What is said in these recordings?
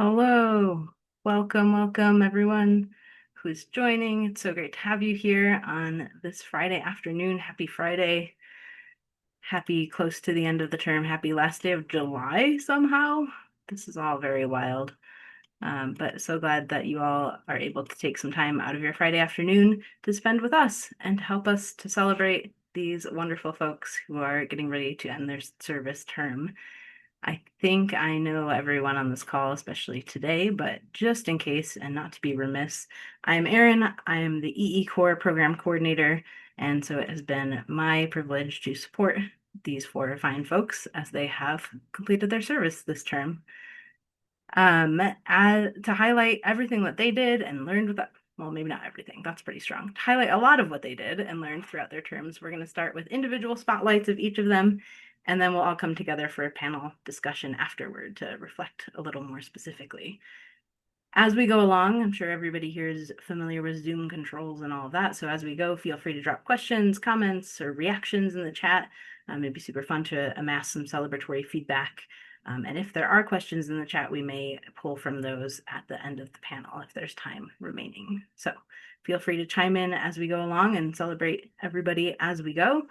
Hello, welcome everyone who's joining. It's so great to have you here on this Friday afternoon. Happy Friday. Happy close to the end of the term. Happy last day of July somehow. This is all very wild. But so glad that you all are able to take some time out of your Friday afternoon to spend with us and to help us to celebrate these wonderful folks who are getting ready to end their service term. I think I know everyone on this call, especially today, but just in case and not to be remiss, I'm Erin. I am the eeCorps program coordinator, and so it has been my privilege to support these four fine folks as they have completed their service this term. To highlight everything that they did and learned with that, well, maybe not everything, that's pretty strong. To highlight a lot of what they did and learned throughout their terms, we're going to start with individual spotlights of each of them, and then we'll all come together for a panel discussion afterward to reflect a little more specifically. As we go along, I'm sure everybody here is familiar with Zoom controls and all of that. So as we go, feel free to drop questions, comments, or reactions in the chat. It'd be super fun to amass some celebratory feedback. And if there are questions in the chat, we may pull from those at the end of the panel if there's time remaining. So feel free to chime in as we go along and celebrate everybody as we go.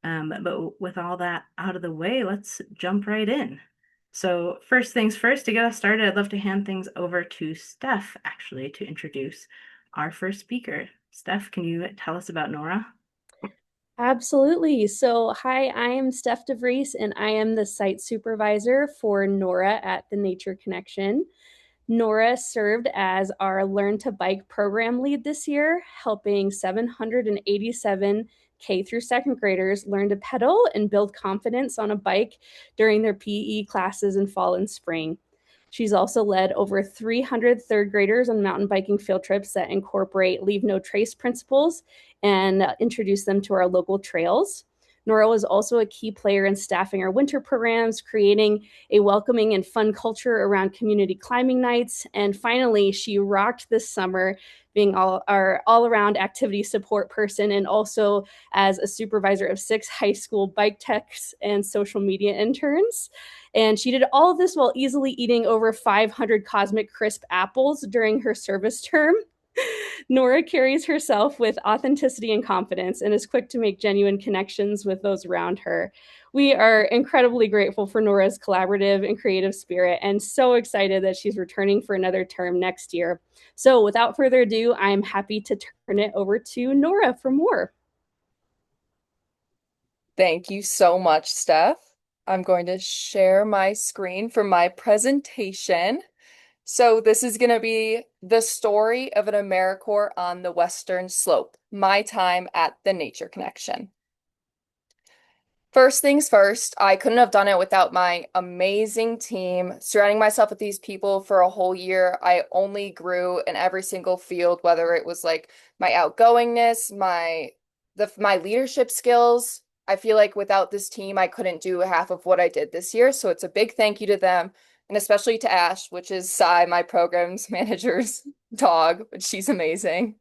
But with all that out of the way, let's jump right in. So first things first, to get us started, I'd love to hand things over to Steph, actually, to introduce our first speaker. Steph, can you tell us about Nora? Absolutely. So, hi, I am Steph DeVries, and I am the site supervisor for Nora at the Nature Connection. Nora served as our Learn to Bike program lead this year, helping 787 K through second graders learn to pedal and build confidence on a bike during their PE classes in fall and spring. She's also led over 300 third graders on mountain biking field trips that incorporate leave no trace principles and introduce them to our local trails. Nora was also a key player in staffing our winter programs, creating a welcoming and fun culture around community climbing nights. And finally, she rocked this summer being our all-around activity support person and also as a supervisor of 6 high school bike techs and social media interns. And she did all of this while easily eating over 500 Cosmic Crisp apples during her service term. Nora carries herself with authenticity and confidence and is quick to make genuine connections with those around her. We are incredibly grateful for Nora's collaborative and creative spirit and so excited that she's returning for another term next year. So, without further ado, I'm happy to turn it over to Nora for more. Thank you so much, Steph. I'm going to share my screen for my presentation. So this is going to be the story of an AmeriCorps on the Western Slope, my time at the Nature Connection. First things first, I couldn't have done it without my amazing team. Surrounding myself with these people for a whole year, I only grew in every single field, whether it was like my outgoingness, my leadership skills. I feel like without this team, I couldn't do half of what I did this year. So it's a big thank you to them, and especially to Ash, which is Sai, my programs manager's dog, but she's amazing.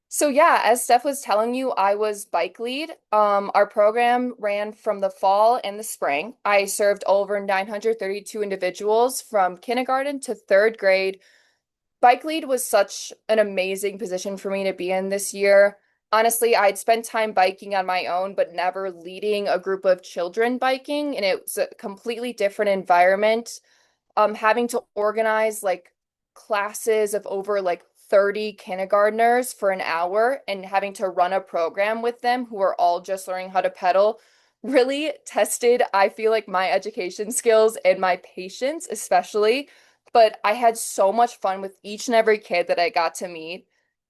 So yeah, as Steph was telling you, I was bike lead. Our program ran from the fall and the spring. I served over 932 individuals from kindergarten to third grade. Bike lead was such an amazing position for me to be in this year. Honestly, I'd spent time biking on my own, but never leading a group of children biking, and it was a completely different environment. Having to organize like classes of over like 30 kindergartners for an hour and having to run a program with them who are all just learning how to pedal really tested, I feel like, my education skills and my patience, especially. But I had so much fun with each and every kid that I got to meet.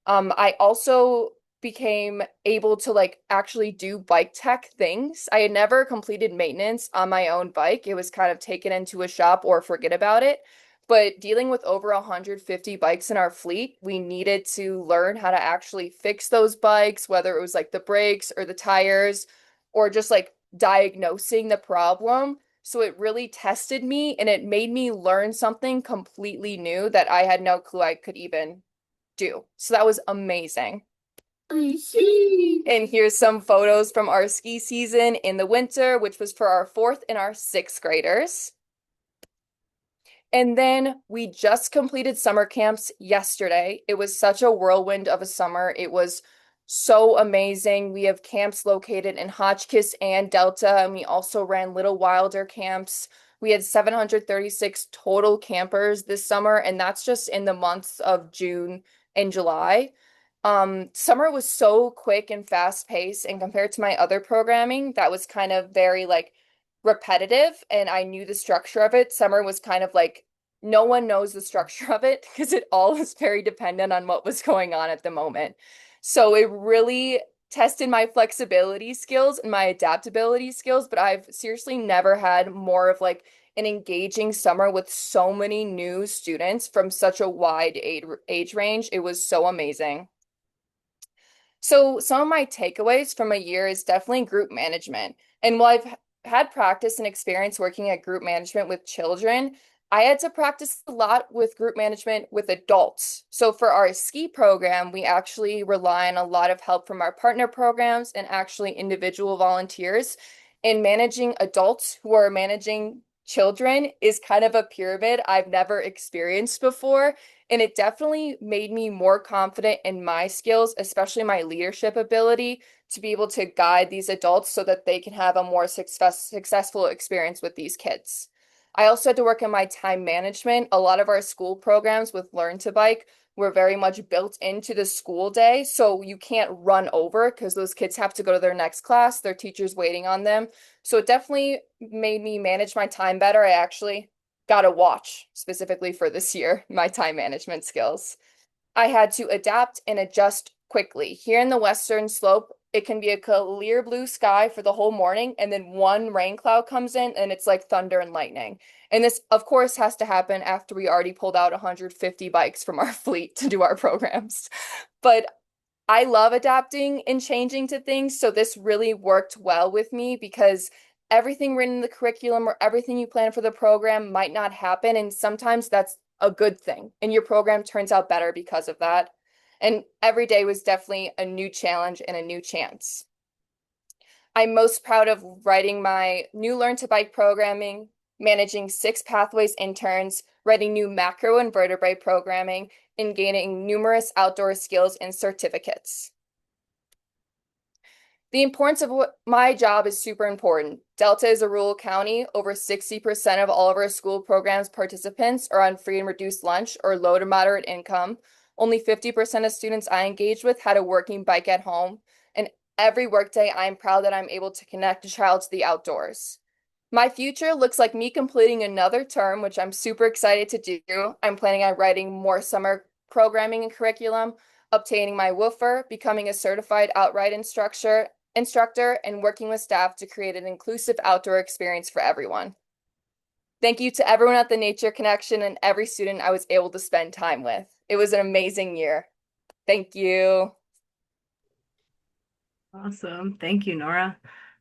I also became able to like actually do bike tech things. I had never completed maintenance on my own bike. It was kind of taken into a shop or forget about it. But dealing with over 150 bikes in our fleet, we needed to learn how to actually fix those bikes, whether it was like the brakes or the tires or just like diagnosing the problem. So it really tested me and it made me learn something completely new that I had no clue I could even do. So that was amazing. And here's some photos from our ski season in the winter, which was for our fourth and our sixth graders. And then we just completed summer camps yesterday. It was such a whirlwind of a summer. It was so amazing. We have camps located in Hotchkiss and Delta, and we also ran Little Wilder camps. We had 736 total campers this summer, and that's just in the months of June and July. Summer was so quick and fast paced, and compared to my other programming, that was kind of very like repetitive, and I knew the structure of it. Summer was kind of like no one knows the structure of it because it all was very dependent on what was going on at the moment. So it really tested my flexibility skills and my adaptability skills, but I've seriously never had more of like an engaging summer with so many new students from such a wide age range. It was so amazing. So some of my takeaways from a year is definitely group management. And while I've had practice and experience working at group management with children, I had to practice a lot with group management with adults. So for our ski program, we actually rely on a lot of help from our partner programs and actually individual volunteers. And managing adults who are managing children is kind of a pyramid I've never experienced before. And it definitely made me more confident in my skills, especially my leadership ability, to be able to guide these adults so that they can have a more successful experience with these kids. I also had to work on my time management. A lot of our school programs with Learn to Bike were very much built into the school day. So you can't run over because those kids have to go to their next class, their teacher's waiting on them. So it definitely made me manage my time better. I actually got a watch specifically for this year, my time management skills. I had to adapt and adjust quickly. Here in the Western Slope, it can be a clear blue sky for the whole morning, and then one rain cloud comes in, and it's like thunder and lightning. And this, of course, has to happen after we already pulled out 150 bikes from our fleet to do our programs. But I love adapting and changing to things, so this really worked well with me because everything written in the curriculum or everything you plan for the program might not happen, and sometimes that's a good thing, and your program turns out better because of that. And every day was definitely a new challenge and a new chance. I'm most proud of writing my new Learn to Bike programming, managing 6 pathways interns, writing new macro invertebrate programming, and gaining numerous outdoor skills and certificates. The importance of my job is super important. Delta is a rural county. Over 60% of all of our school programs participants are on free and reduced lunch or low to moderate income. Only 50% of students I engaged with had a working bike at home. And every workday, I'm proud that I'm able to connect a child to the outdoors. My future looks like me completing another term, which I'm super excited to do. I'm planning on writing more summer programming and curriculum, obtaining my woofer, becoming a certified outright instructor, and working with staff to create an inclusive outdoor experience for everyone. Thank you to everyone at the Nature Connection and every student I was able to spend time with. It was an amazing year. Thank you. Awesome. Thank you, Nora.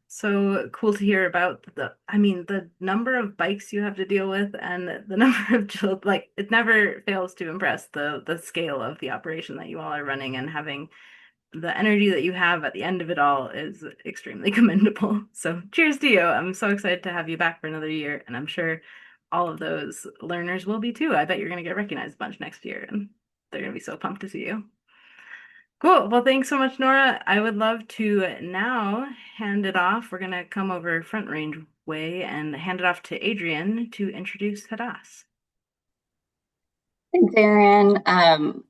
So cool to hear about the number of bikes you have to deal with and the number of children. Like, it never fails to impress the scale of the operation that you all are running, and having the energy that you have at the end of it all is extremely commendable. So cheers to you. I'm so excited to have you back for another year, and I'm sure all of those learners will be too. I bet you're going to get recognized a bunch next year, and they're going to be so pumped to see you. Cool. Well, thanks so much, Nora. I would love to now hand it off. We're going to come over Front Range way and hand it off to Adrian to introduce Hadas. Thanks, Erin.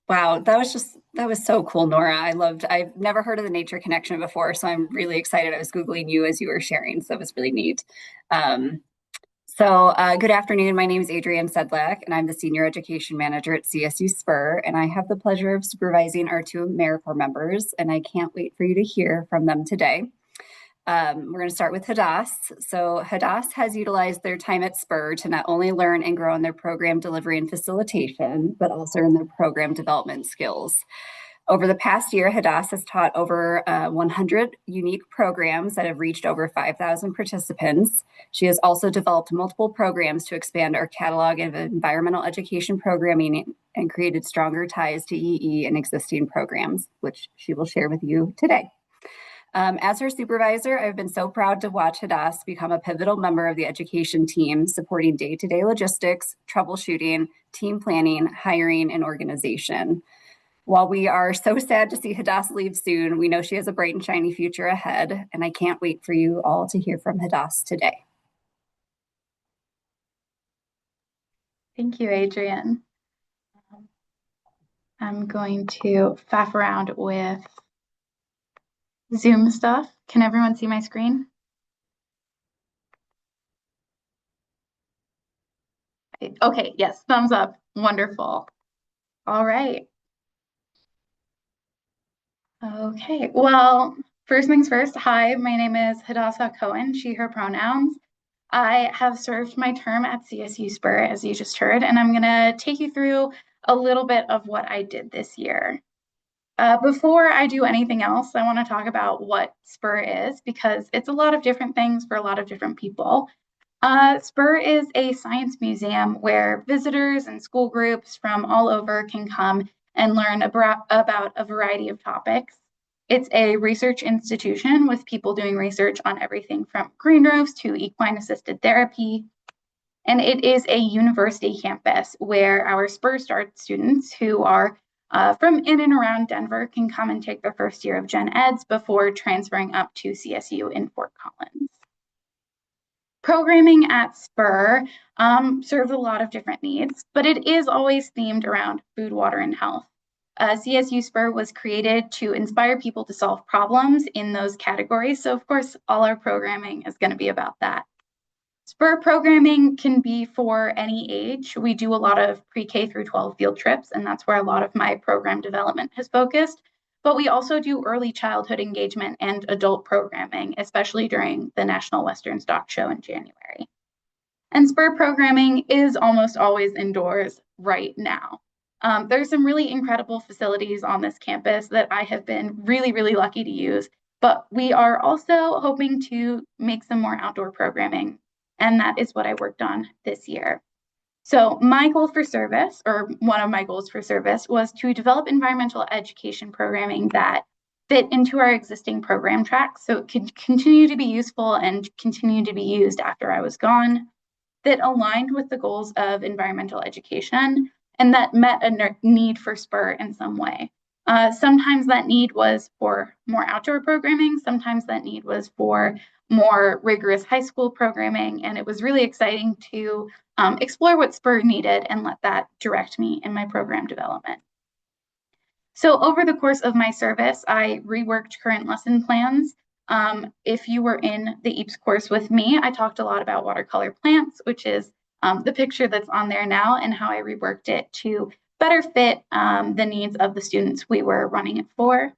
Wow, that was so cool, Nora. I've never heard of the Nature Connection before, so I'm really excited. I was Googling you as you were sharing, so it was really neat. Good afternoon. My name is Adrienne Sedlak, and I'm the Senior Education Manager at CSU Spur, and I have the pleasure of supervising our 2 AmeriCorps members, and I can't wait for you to hear from them today. We're going to start with Hadas. So Hadas has utilized their time at Spur to not only learn and grow in their program delivery and facilitation, but also in their program development skills. Over the past year, Hadas has taught over 100 unique programs that have reached over 5,000 participants. She has also developed multiple programs to expand our catalog of environmental education programming and created stronger ties to EE and existing programs, which she will share with you today. As her supervisor, I've been so proud to watch Hadas become a pivotal member of the education team, supporting day-to-day logistics, troubleshooting, team planning, hiring, and organization. While we are so sad to see Hadas leave soon, we know she has a bright and shiny future ahead, and I can't wait for you all to hear from Hadas today. Thank you, Adrienne. I'm going to faff around with Zoom stuff. Can everyone see my screen? Okay, yes, thumbs up. Wonderful. All right. Okay, well, first things first. Hi, my name is Hadassah Cohen, she, her pronouns. I have served my term at CSU Spur, as you just heard, and I'm going to take you through a little bit of what I did this year. Before I do anything else, I want to talk about what Spur is, because it's a lot of different things for a lot of different people. Spur is a science museum where visitors and school groups from all over can come and learn about a variety of topics. It's a research institution with people doing research on everything from green roofs to equine-assisted therapy. And it is a university campus where our Spur Start students who are from in and around Denver can come and take their first year of Gen Eds before transferring up to CSU in Fort Collins. Programming at Spur serves a lot of different needs, but it is always themed around food, water, and health. CSU Spur was created to inspire people to solve problems in those categories. So of course, all our programming is going to be about that. Spur programming can be for any age. We do a lot of pre-K through 12 field trips, and that's where a lot of my program development has focused. But we also do early childhood engagement and adult programming, especially during the National Western Stock Show in January. And Spur programming is almost always indoors right now. There's some really incredible facilities on this campus that I have been really, really lucky to use, but we are also hoping to make some more outdoor programming, and that is what I worked on this year. So my goal for service, or one of my goals for service, was to develop environmental education programming that fit into our existing program tracks so it could continue to be useful and continue to be used after I was gone, that aligned with the goals of environmental education, and that met a need for Spur in some way. Sometimes that need was for more outdoor programming, sometimes that need was for more rigorous high school programming, and it was really exciting to explore what Spur needed and let that direct me in my program development. So over the course of my service, I reworked current lesson plans. If you were in the EAPS course with me, I talked a lot about watercolor plants, which is the picture that's on there now, and how I reworked it to better fit the needs of the students we were running it for.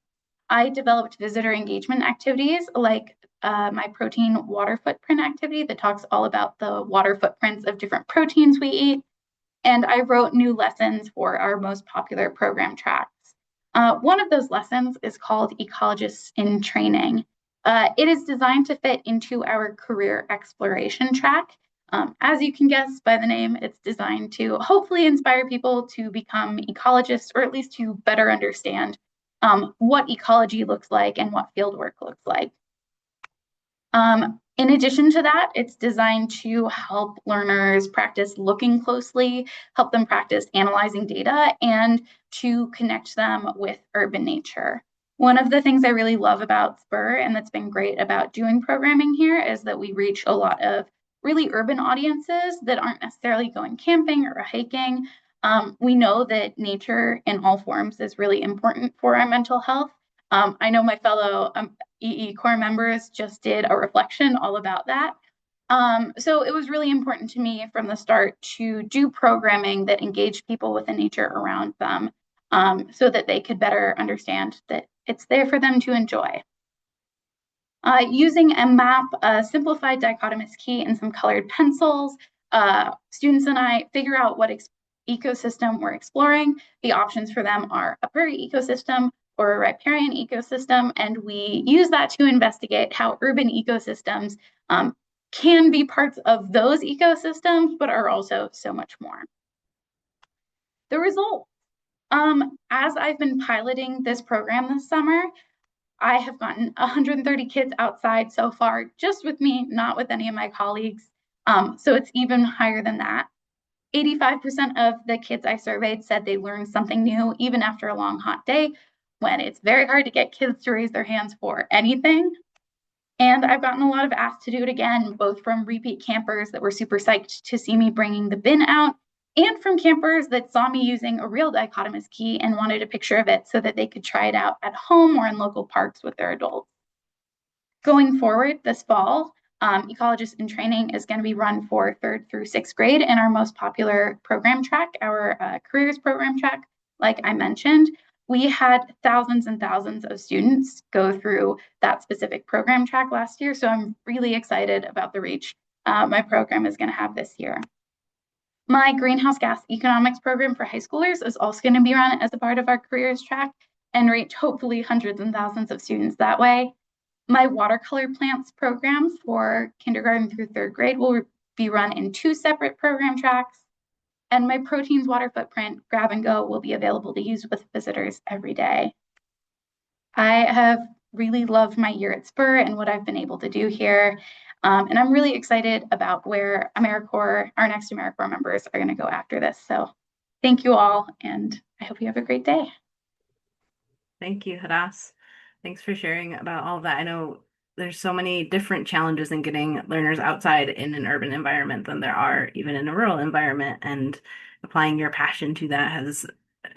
I developed visitor engagement activities like my protein water footprint activity that talks all about the water footprints of different proteins we eat. And I wrote new lessons for our most popular program tracks. One of those lessons is called Ecologists in Training. It is designed to fit into our career exploration track. As you can guess by the name, it's designed to hopefully inspire people to become ecologists, or at least to better understand what ecology looks like and what fieldwork looks like. In addition to that, it's designed to help learners practice looking closely, help them practice analyzing data, and to connect them with urban nature. One of the things I really love about Spur, and that's been great about doing programming here, is that we reach a lot of really urban audiences that aren't necessarily going camping or hiking. We know that nature in all forms is really important for our mental health. I know my fellow eeCorps members just did a reflection all about that. So it was really important to me from the start to do programming that engaged people with the nature around them, so that they could better understand that it's there for them to enjoy. Using a map, a simplified dichotomous key, and some colored pencils, students and I figure out what ecosystem we're exploring. The options for them are a prairie ecosystem or a riparian ecosystem, and we use that to investigate how urban ecosystems can be parts of those ecosystems, but are also so much more. The results. As I've been piloting this program this summer, I have gotten 130 kids outside so far, just with me, not with any of my colleagues. So it's even higher than that. 85% of the kids I surveyed said they learned something new, even after a long, hot day, when it's very hard to get kids to raise their hands for anything. And I've gotten a lot of asked to do it again, both from repeat campers that were super psyched to see me bringing the bin out, and from campers that saw me using a real dichotomous key and wanted a picture of it so that they could try it out at home or in local parks with their adults. Going forward this fall, Ecologist in Training is going to be run for 3rd through 6th grade in our most popular program track, our careers program track. Like I mentioned, we had thousands and thousands of students go through that specific program track last year. So I'm really excited about the reach my program is going to have this year. My greenhouse gas economics program for high schoolers is also going to be run as a part of our careers track and reach hopefully hundreds and thousands of students that way. My watercolor plants program for kindergarten through 3rd grade will be run in 2 separate program tracks. And my proteins water footprint grab and go will be available to use with visitors every day. I have really loved my year at Spur and what I've been able to do here. And I'm really excited about where AmeriCorps, our next AmeriCorps members, are going to go after this. So thank you all, and I hope you have a great day. Thank you, Hadas. Thanks for sharing about all of that. I know there's so many different challenges in getting learners outside in an urban environment than there are even in a rural environment, and applying your passion to that has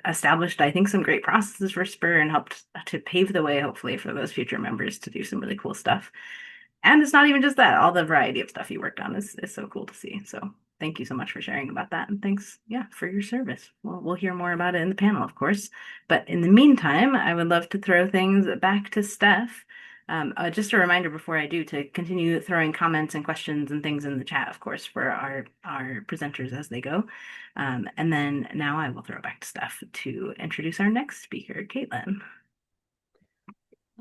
established, I think, some great processes for Spur and helped to pave the way, hopefully, for those future members to do some really cool stuff. And it's not even just that, all the variety of stuff you worked on is so cool to see. So thank you so much for sharing about that. And thanks, yeah, for your service. We'll hear more about it in the panel, of course. But in the meantime, I would love to throw things back to Steph. Just a reminder before I do to continue throwing comments and questions and things in the chat, of course, for our presenters as they go. And then now I will throw it back to Steph to introduce our next speaker, Caitlin.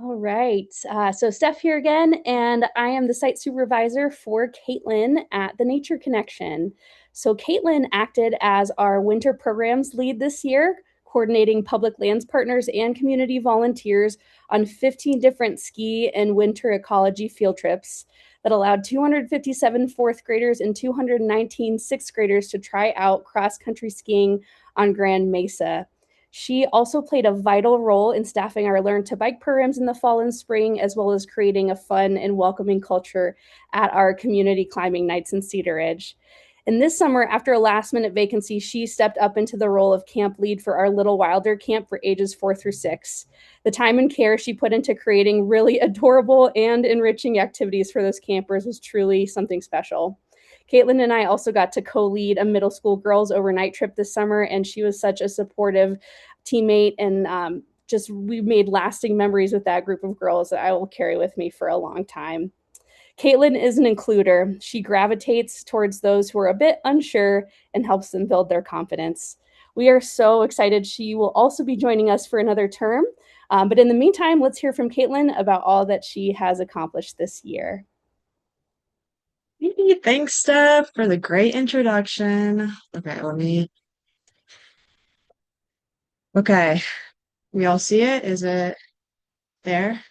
All right, so Steph here again, and I am the site supervisor for Caitlin at the Nature Connection. So Caitlin acted as our winter programs lead this year, coordinating public lands partners and community volunteers on 15 different ski and winter ecology field trips that allowed 257 4th graders and 219 6th graders to try out cross-country skiing on Grand Mesa. She also played a vital role in staffing our Learn to Bike programs in the fall and spring, as well as creating a fun and welcoming culture at our community climbing nights in Cedar Ridge. And this summer, after a last-minute vacancy, she stepped up into the role of camp lead for our Little Wilder camp for ages 4 through 6. The time and care she put into creating really adorable and enriching activities for those campers was truly something special. Caitlin and I also got to co-lead a middle school girls overnight trip this summer, and she was such a supportive teammate, and we made lasting memories with that group of girls that I will carry with me for a long time. Caitlin is an includer. She gravitates towards those who are a bit unsure and helps them build their confidence. We are so excited she will also be joining us for another term. But in the meantime, let's hear from Caitlin about all that she has accomplished this year. Thanks, Steph, for the great introduction. Okay, we all see it? Is it there?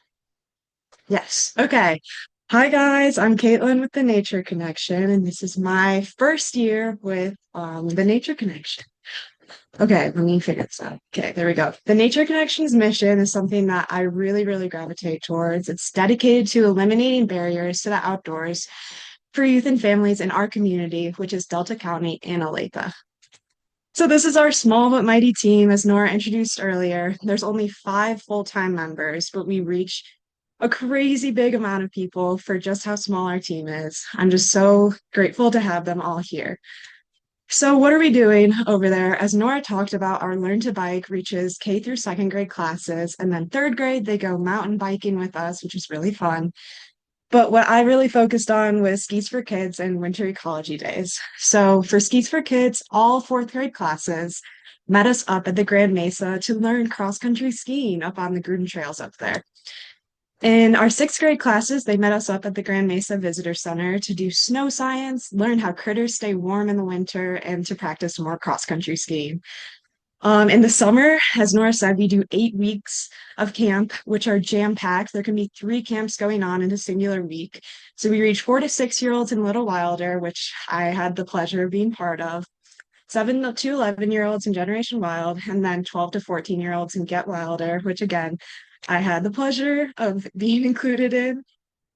Yes. Okay. Hi, guys. I'm Caitlin with the Nature Connection, and this is my first year with the Nature Connection. Okay, let me figure this out. Okay, there we go. The Nature Connection's mission is something that I really, really gravitate towards. It's dedicated to eliminating barriers to the outdoors for youth and families in our community, which is Delta County and Olathe. So this is our small but mighty team, as Nora introduced earlier. There's only 5 full-time members, but we reach a crazy big amount of people for just how small our team is. I'm just so grateful to have them all here. So what are we doing over there? As Nora talked about, our Learn to Bike reaches K through 2nd grade classes, and then 3rd grade, they go mountain biking with us, which is really fun. But what I really focused on was Skis for Kids and Winter Ecology Days. So for Skis for Kids, all 4th grade classes met us up at the Grand Mesa to learn cross-country skiing up on the Gruden trails up there. In our 6th grade classes, they met us up at the Grand Mesa Visitor Center to do snow science, learn how critters stay warm in the winter, and to practice more cross-country skiing. In the summer, as Nora said, we do 8 weeks of camp, which are jam-packed. There can be 3 camps going on in a singular week. So we reach 4 to 6 year olds in Little Wilder, which I had the pleasure of being part of, 7 to 11 year olds in Generation Wild, and then 12 to 14 year olds in Get Wilder, which again, I had the pleasure of being included in.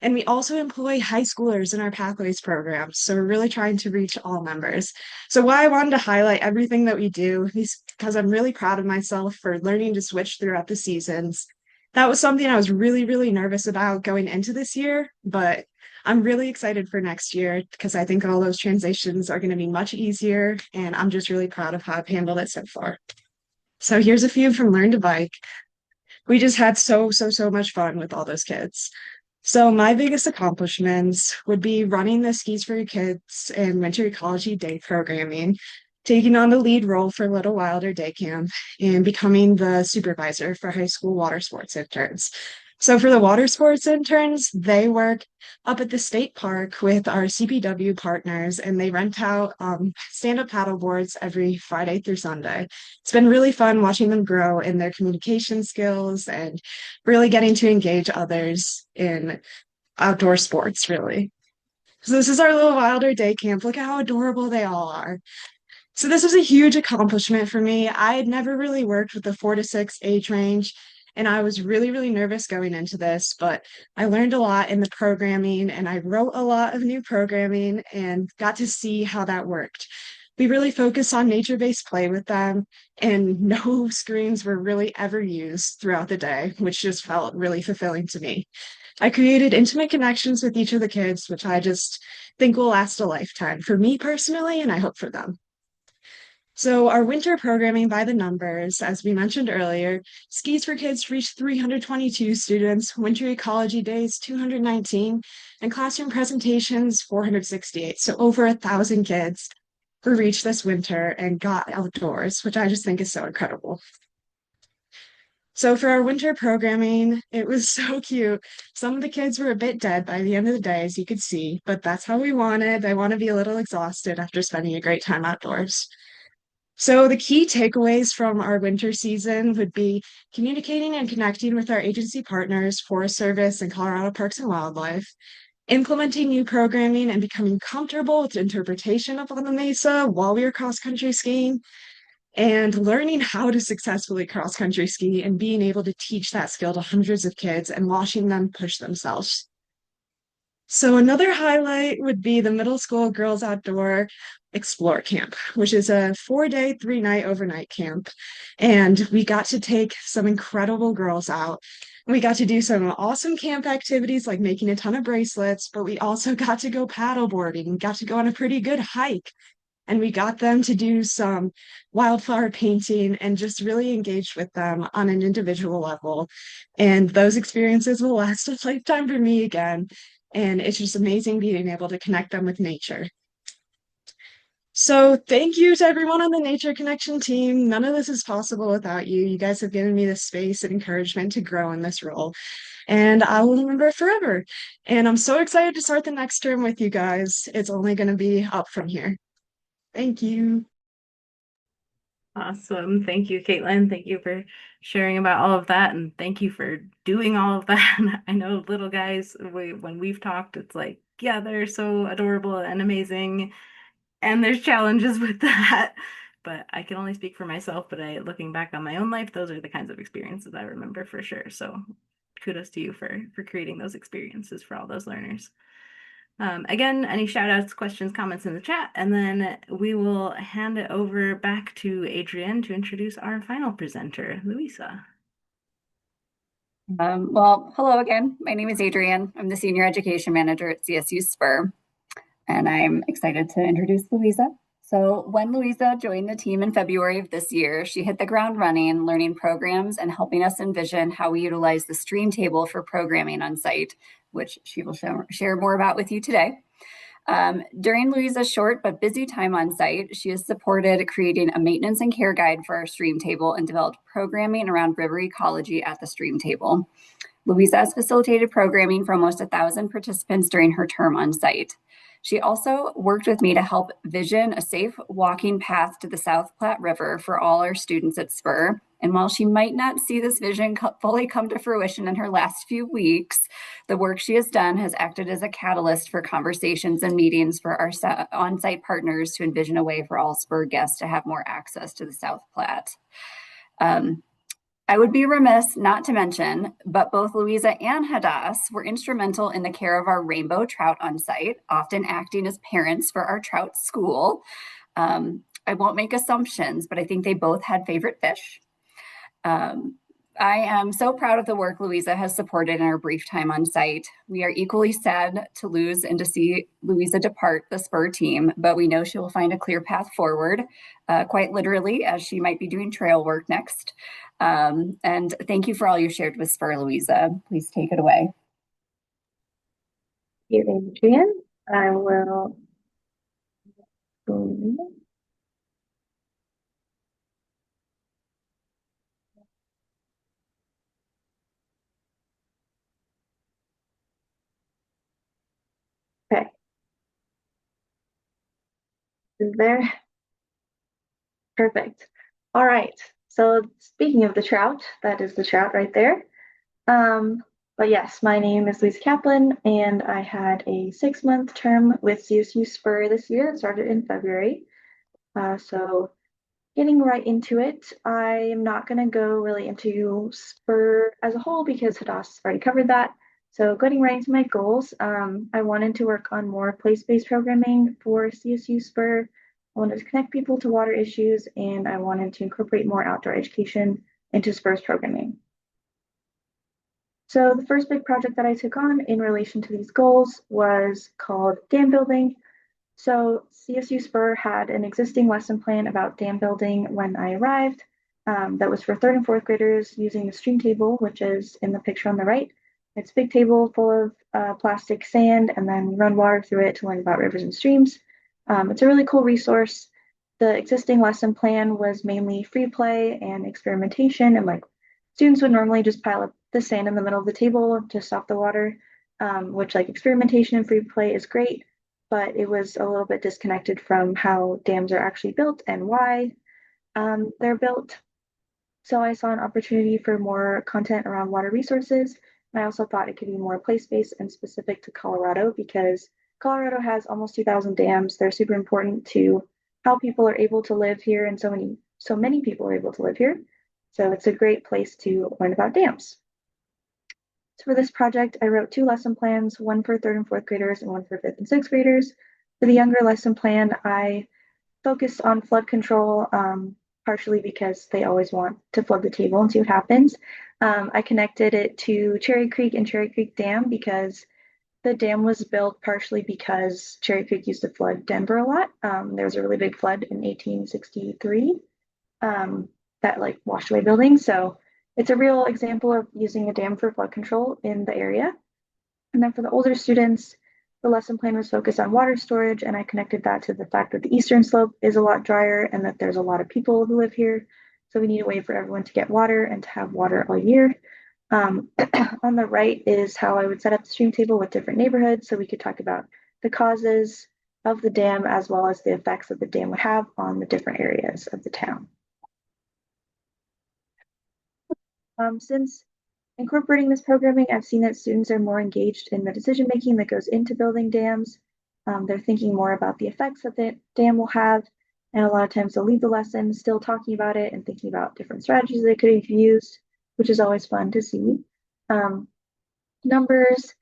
And we also employ high schoolers in our Pathways program. So we're really trying to reach all members. So why I wanted to highlight everything that we do is because I'm really proud of myself for learning to switch throughout the seasons. That was something I was really, really nervous about going into this year, but I'm really excited for next year because I think all those transitions are going to be much easier. And I'm just really proud of how I've handled it so far. So here's a few from Learn to Bike. We just had so much fun with all those kids. So my biggest accomplishments would be running the Skis for Your Kids and Winter Ecology Day programming, taking on the lead role for Little Wilder Day Camp, and becoming the supervisor for high school water sports interns. So for the water sports interns, they work up at the state park with our CPW partners, and they rent out stand-up paddle boards every Friday through Sunday. It's been really fun watching them grow in their communication skills and really getting to engage others in outdoor sports, really. So this is our little Wilder Day Camp. Look at how adorable they all are. So this was a huge accomplishment for me. I had never really worked with the 4 to 6 age range, and I was really, really nervous going into this, but I learned a lot in the programming and I wrote a lot of new programming and got to see how that worked. We really focused on nature-based play with them, and no screens were really ever used throughout the day, which just felt really fulfilling to me. I created intimate connections with each of the kids, which I just think will last a lifetime for me personally, and I hope for them. So our winter programming by the numbers, as we mentioned earlier, Skis for Kids reached 322 students, Winter Ecology Days 219, and classroom presentations 468. So over 1,000 kids who reached this winter and got outdoors, which I just think is so incredible. So for our winter programming, it was so cute. Some of the kids were a bit dead by the end of the day, as you could see, but that's how we wanted. I want to be a little exhausted after spending a great time outdoors. So the key takeaways from our winter season would be communicating and connecting with our agency partners, Forest Service and Colorado Parks and Wildlife, implementing new programming and becoming comfortable with interpretation of on the Mesa while we were cross-country skiing, and learning how to successfully cross-country ski and being able to teach that skill to hundreds of kids and watching them push themselves. So another highlight would be the middle school girls outdoor explore camp, which is a 4-day, 3-night overnight camp. And we got to take some incredible girls out. We got to do some awesome camp activities like making a ton of bracelets, but we also got to go paddleboarding, got to go on a pretty good hike. And we got them to do some wildflower painting and just really engage with them on an individual level. And those experiences will last a lifetime for me again. And it's just amazing being able to connect them with nature. So thank you to everyone on the Nature Connection team. None of this is possible without you. You guys have given me the space and encouragement to grow in this role, and I will remember it forever. And I'm so excited to start the next term with you guys. It's only going to be up from here. Thank you. Awesome. Thank you, Caitlin. Thank you for sharing about all of that, and thank you for doing all of that. I know little guys, when we've talked, it's like, yeah, they're so adorable and amazing, and there's challenges with that. But I can only speak for myself, but looking back on my own life, those are the kinds of experiences I remember for sure. So kudos to you for creating those experiences for all those learners. Again, any shout outs, questions, comments in the chat, and then we will hand it over back to Adrienne to introduce our final presenter, Louisa. Well, hello again. My name is Adrienne. I'm the Senior Education Manager at CSU Spur, and I'm excited to introduce Louisa. So when Louisa joined the team in February of this year, she hit the ground running, learning programs and helping us envision how we utilize the stream table for programming on site, which she will share more about with you today. During Louisa's short but busy time on site, she has supported creating a maintenance and care guide for our stream table and developed programming around river ecology at the stream table. Louisa has facilitated programming for almost 1,000 participants during her term on site. She also worked with me to help vision a safe walking path to the South Platte River for all our students at SPUR. And while she might not see this vision fully come to fruition in her last few weeks, the work she has done has acted as a catalyst for conversations and meetings for our on-site partners to envision a way for all SPUR guests to have more access to the South Platte. I would be remiss not to mention, but both Louisa and Hadas were instrumental in the care of our rainbow trout on site, often acting as parents for our trout school. I won't make assumptions, but I think they both had favorite fish. I am so proud of the work Louisa has supported in our brief time on site. We are equally sad to lose and to see Louisa depart the SPUR team, but we know she will find a clear path forward, quite literally, as she might be doing trail work next. And thank you for all you shared with SPUR, Louisa. Please take it away. Thank you, Adrian. I will. Okay. Is there? Perfect. All right. So speaking of the trout, that is the trout right there. But yes, my name is Louisa Kaplan, and I had a 6-month term with CSU SPUR this year. It started in February. So getting right into it, I am not going to go really into SPUR as a whole because Hadas already covered that. So getting right into my goals, I wanted to work on more place-based programming for CSU SPUR. I wanted to connect people to water issues, and I wanted to incorporate more outdoor education into SPUR's programming. So the first big project that I took on in relation to these goals was called dam building. So CSU SPUR had an existing lesson plan about dam building when I arrived. That was for 3rd and 4th graders using the stream table, which is in the picture on the right. It's a big table full of plastic sand, and then run water through it to learn about rivers and streams. It's a really cool resource. The existing lesson plan was mainly free play and experimentation, and like students would normally just pile up the sand in the middle of the table to stop the water, which like experimentation and free play is great, but it was a little bit disconnected from how dams are actually built and why they're built. So I saw an opportunity for more content around water resources. And I also thought it could be more place-based and specific to Colorado because Colorado has almost 2,000 dams. They're super important to how people are able to live here, and so many people are able to live here. So it's a great place to learn about dams. So for this project, I wrote 2 lesson plans, one for 3rd and 4th graders and one for 5th and 6th graders. For the younger lesson plan, I focused on flood control, partially because they always want to flood the table and see what happens. I connected it to Cherry Creek and Cherry Creek Dam because the dam was built partially because Cherry Creek used to flood Denver a lot. There was a really big flood in 1863 that like washed away buildings. So it's a real example of using a dam for flood control in the area. And then for the older students, the lesson plan was focused on water storage, and I connected that to the fact that the eastern slope is a lot drier and that there's a lot of people who live here. So we need a way for everyone to get water and to have water all year. On the right is how I would set up the stream table with different neighborhoods so we could talk about the causes of the dam as well as the effects that the dam would have on the different areas of the town. Since incorporating this programming, I've seen that students are more engaged in the decision making that goes into building dams. They're thinking more about the effects that the dam will have, and a lot of times they'll leave the lesson still talking about it and thinking about different strategies they could have used, which is always fun to see. Numbers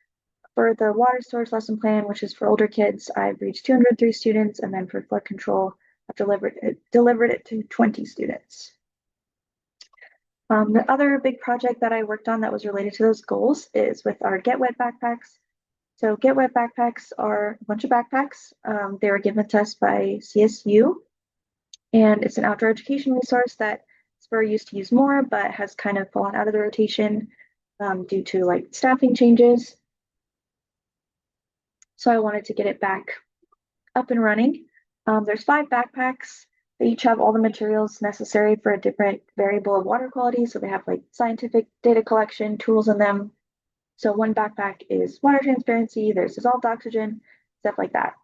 for the water source lesson plan, which is for older kids, I've reached 203 students, and then for flood control, I've delivered it to 20 students. The other big project that I worked on that was related to those goals is with our Get Wet backpacks. So Get Wet backpacks are a bunch of backpacks. They were given to us by CSU, and it's an outdoor education resource that SPUR used to use more, but has kind of fallen out of the rotation due to like staffing changes. So I wanted to get it back up and running. There's 5 backpacks. They each have all the materials necessary for a different variable of water quality. So they have like scientific data collection tools in them. So one backpack is water transparency, there's dissolved oxygen, stuff like that.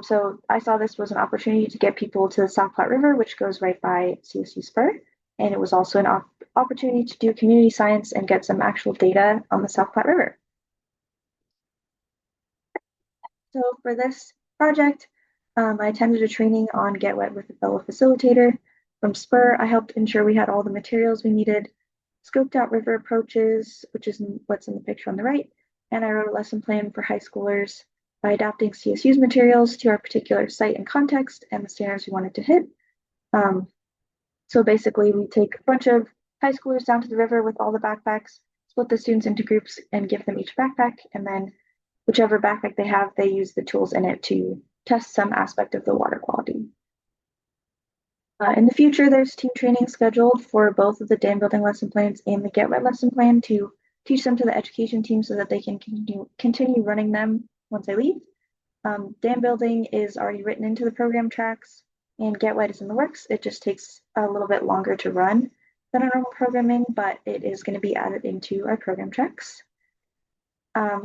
So I saw this was an opportunity to get people to the South Platte River, which goes right by CSU Spur. And it was also an opportunity to do community science and get some actual data on the South Platte River. So for this project, I attended a training on Get Wet with a fellow facilitator. From Spur, I helped ensure we had all the materials we needed, scoped out river approaches, which is what's in the picture on the right, and I wrote a lesson plan for high schoolers by adapting CSU's materials to our particular site and context and the standards we wanted to hit. So basically, we take a bunch of high schoolers down to the river with all the backpacks, split the students into groups, and give them each backpack, and then whichever backpack they have, they use the tools in it to test some aspect of the water quality. In the future, there's team training scheduled for both of the dam building lesson plans and the Get Wet lesson plan to teach them to the education team so that they can continue running them once they leave. Dam building is already written into the program tracks, and Get Wet is in the works. It just takes a little bit longer to run than our normal programming, but it is going to be added into our program tracks.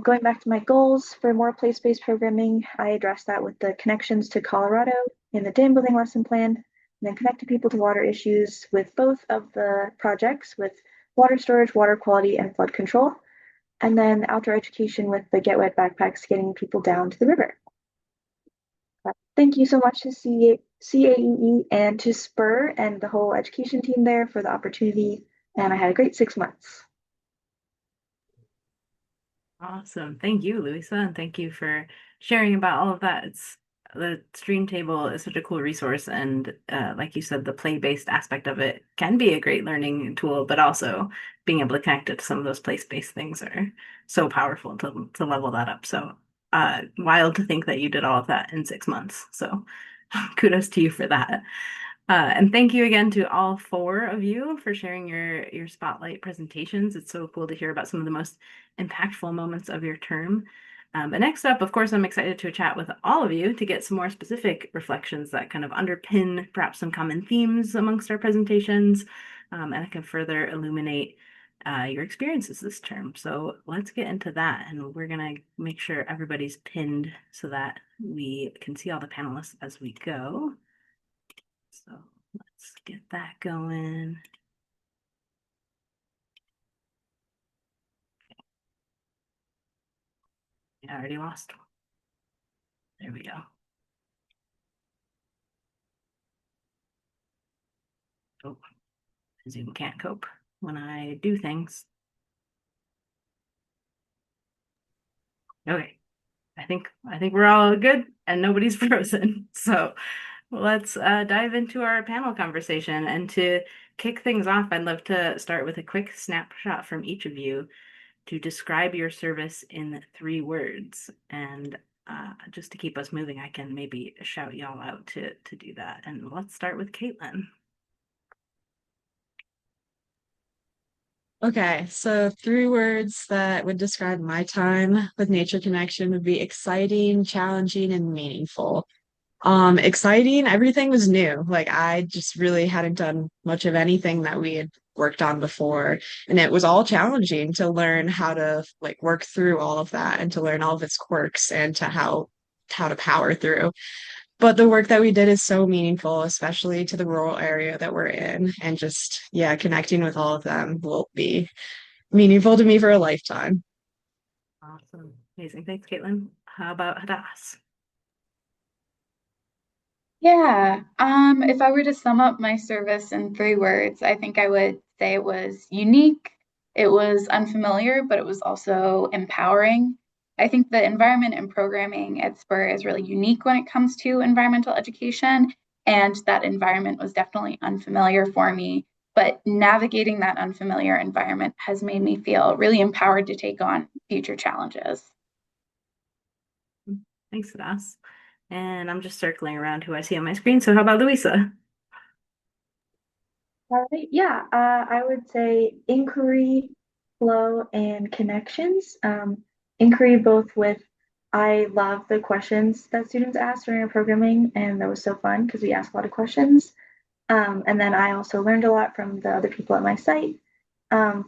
Going back to my goals for more place-based programming, I addressed that with the connections to Colorado in the dam building lesson plan, and then connected people to water issues with both of the projects with water storage, water quality, and flood control, and then outdoor education with the Get Wet backpacks, getting people down to the river. Thank you so much to CAEE and to Spur and the whole education team there for the opportunity, and I had a great 6 months. Awesome. Thank you, Louisa, and thank you for sharing about all of that. The stream table is such a cool resource, and like you said, the play-based aspect of it can be a great learning tool, but also being able to connect it to some of those place-based things are so powerful to level that up. So wild to think that you did all of that in 6 months. So kudos to you for that. And thank you again to all 4 of you for sharing your spotlight presentations. It's so cool to hear about some of the most impactful moments of your term. But next up, of course, I'm excited to chat with all of you to get some more specific reflections that kind of underpin perhaps some common themes amongst our presentations, and it can further illuminate your experiences this term. So let's get into that, and we're gonna make sure everybody's pinned so that we can see all the panelists as we go. So let's get that going. I already lost. There we go. Oh, Zoom can't cope when I do things. Okay, I think we're all good and nobody's frozen. So let's dive into our panel conversation. And to kick things off, I'd love to start with a quick snapshot from each of you to describe your service in 3 words. And just to keep us moving, I can maybe shout y'all out to do that. And let's start with Caitlin. Okay, so 3 words that would describe my time with Nature Connection would be exciting, challenging, and meaningful. Exciting, everything was new. Like I just really hadn't done much of anything that we had worked on before. And it was all challenging to learn how to like work through all of that and to learn all of its quirks and to how to power through. But the work that we did is so meaningful, especially to the rural area that we're in. And just, yeah, connecting with all of them will be meaningful to me for a lifetime. Awesome. Amazing. Thanks, Caitlin. How about Hadas? Yeah, if I were to sum up my service in 3 words, I think I would say it was unique, it was unfamiliar, but it was also empowering. I think the environment and programming at Spur is really unique when it comes to environmental education, and that environment was definitely unfamiliar for me. But navigating that unfamiliar environment has made me feel really empowered to take on future challenges. Thanks, Hadas. And I'm just circling around who I see on my screen. So how about Louisa? All right, yeah, I would say inquiry, flow, and connections. Inquiry both with I love the questions that students asked during our programming, and that was so fun because we asked a lot of questions. And then I also learned a lot from the other people at my site.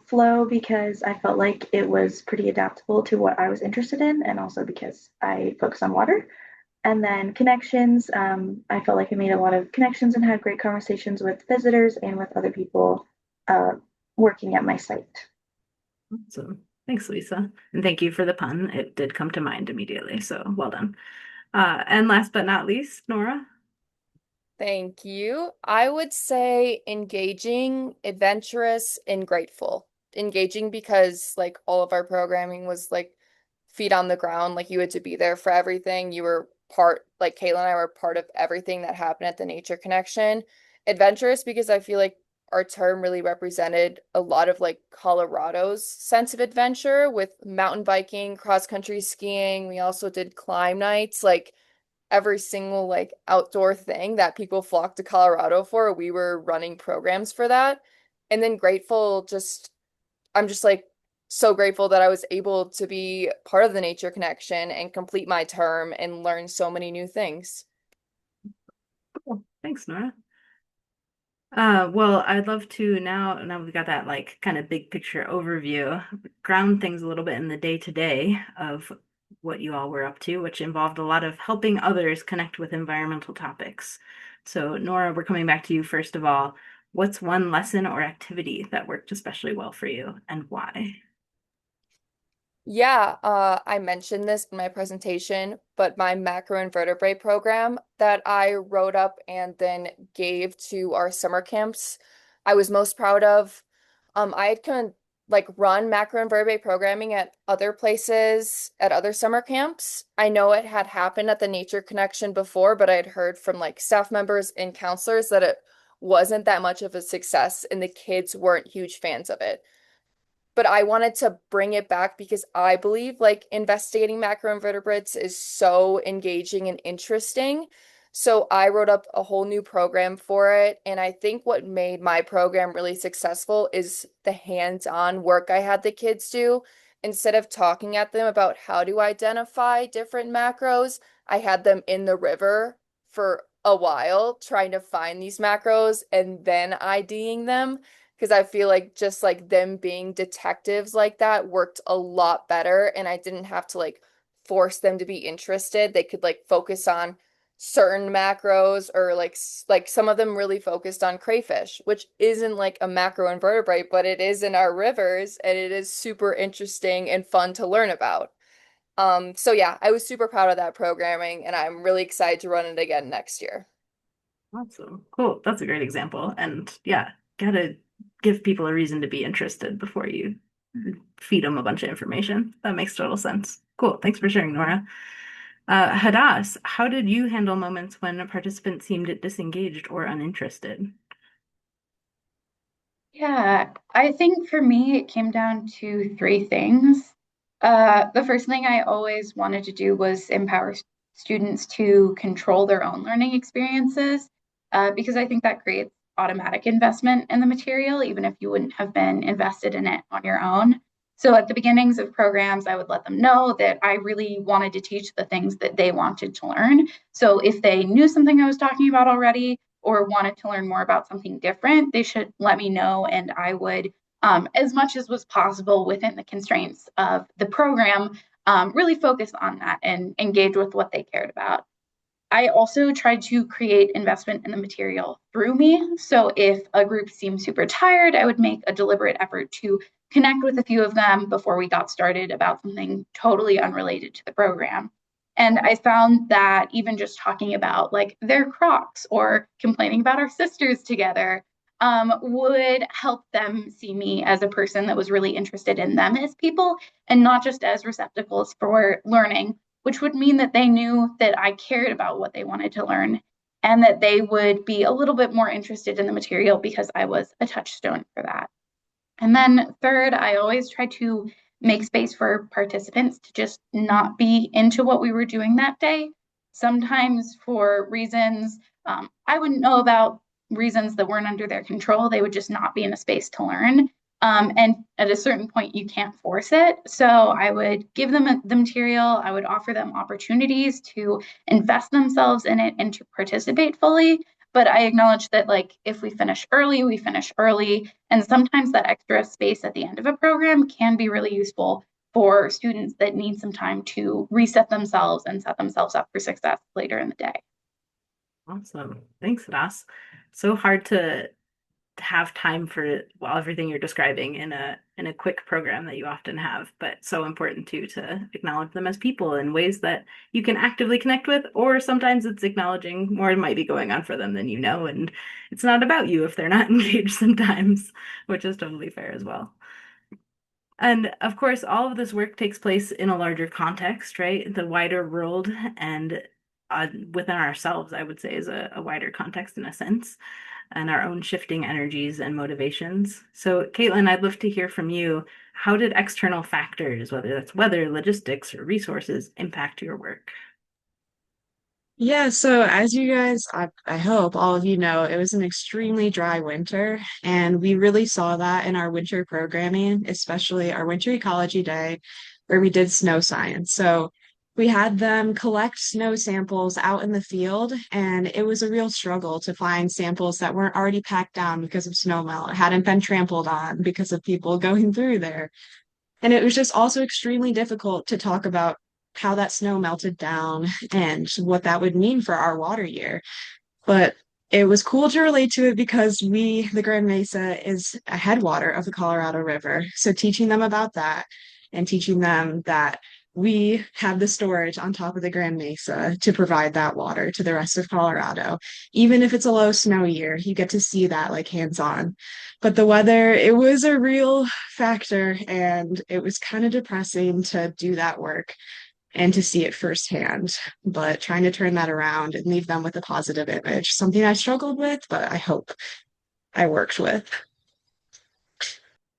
Flow, because I felt like it was pretty adaptable to what I was interested in, and also because I focus on water. And then connections, I felt like I made a lot of connections and had great conversations with visitors and with other people uh, working at my site. Awesome. Thanks, Lisa. And thank you for the pun. It did come to mind immediately, so well done. And last but not least, Nora. Thank you. I would say engaging, adventurous, and grateful. Engaging because like all of our programming was like feet on the ground, like you had to be there for everything. You were part, like Caitlin and I were part of everything that happened at the Nature Connection. Adventurous because I feel like our term really represented a lot of like Colorado's sense of adventure with mountain biking, cross country skiing. We also did climb nights, like every single like outdoor thing that people flock to Colorado for, we were running programs for that. And then grateful, just I'm just like so grateful that I was able to be part of the Nature Connection and complete my term and learn so many new things. Cool. Thanks, Nora. Well, I'd love to now we've got that like kind of big picture overview, ground things a little bit in the day to day of what you all were up to, which involved a lot of helping others connect with environmental topics. So, Nora, we're coming back to you first of all. What's one lesson or activity that worked especially well for you and why? Yeah, I mentioned this in my presentation, but my macroinvertebrate program that I wrote up and then gave to our summer camps, I was most proud of. I had kind of like run macroinvertebrate programming at other places, at other summer camps. I know it had happened at the Nature Connection before, but I had heard from like staff members and counselors that it wasn't that much of a success and the kids weren't huge fans of it, but I wanted to bring it back because I believe like investigating macroinvertebrates is so engaging and interesting. So I wrote up a whole new program for it. And I think what made my program really successful is the hands-on work I had the kids do. Instead of talking at them about how to identify different macros, I had them in the river for a while trying to find these macros and then IDing them because I feel like just like them being detectives like that worked a lot better and I didn't have to like force them to be interested. They could like focus on certain macros or like some of them really focused on crayfish, which isn't like a macroinvertebrate, but it is in our rivers and it is super interesting and fun to learn about. So yeah, I was super proud of that programming and I'm really excited to run it again next year. Awesome. Cool. That's a great example. And yeah, gotta give people a reason to be interested before you feed them a bunch of information. That makes total sense. Cool. Thanks for sharing, Nora. Hadas, how did you handle moments when a participant seemed disengaged or uninterested? Yeah, I think for me, it came down to three things. The first thing I always wanted to do was empower students to control their own learning experiences, because I think that creates automatic investment in the material, even if you wouldn't have been invested in it on your own. So at the beginnings of programs, I would let them know that I really wanted to teach the things that they wanted to learn. So if they knew something I was talking about already, or wanted to learn more about something different, they should let me know, and I would, as much as was possible within the constraints of the program, really focus on that and engage with what they cared about. I also tried to create investment in the material through me. So if a group seemed super tired, I would make a deliberate effort to connect with a few of them before we got started about something totally unrelated to the program. And I found that even just talking about like their Crocs or complaining about our sisters together would help them see me as a person that was really interested in them as people and not just as receptacles for learning, which would mean that they knew that I cared about what they wanted to learn and that they would be a little bit more interested in the material because I was a touchstone for that. And then third, I always try to make space for participants to just not be into what we were doing that day. Sometimes for reasons I wouldn't know about, reasons that weren't under their control, they would just not be in a space to learn. And at a certain point, you can't force it. So I would give them the material. I would offer them opportunities to invest themselves in it and to participate fully. But I acknowledge that, like, if we finish early, we finish early. And sometimes that extra space at the end of a program can be really useful for students that need some time to reset themselves and set themselves up for success later in the day. Awesome. Thanks, Hadas. So hard to have time for well everything you're describing in a quick program that you often have, but so important too to acknowledge them as people in ways that you can actively connect with, or sometimes it's acknowledging more might be going on for them than you know, and it's not about you if they're not engaged sometimes, which is totally fair as well. And of course, all of this work takes place in a larger context, right? The wider world and within ourselves, I would say, is a wider context in a sense, and our own shifting energies and motivations. So, Caitlin, I'd love to hear from you. How did external factors, whether that's weather, logistics, or resources, impact your work? Yeah, so as you guys, I hope all of you know, it was an extremely dry winter, and we really saw that in our winter programming, especially our winter ecology day, where we did snow science. So we had them collect snow samples out in the field, and it was a real struggle to find samples that weren't already packed down because of snowmelt, hadn't been trampled on because of people going through there. And it was just also extremely difficult to talk about how that snow melted down and what that would mean for our water year. But it was cool to relate to it because the Grand Mesa is a headwater of the Colorado River. So teaching them about that and teaching them that we have the storage on top of the Grand Mesa to provide that water to the rest of Colorado. Even if it's a low snow year, you get to see that like hands-on. But the weather, it was a real factor, and it was kind of depressing to do that work and to see it firsthand, but trying to turn that around and leave them with a positive image, something I struggled with, but I hope I worked with.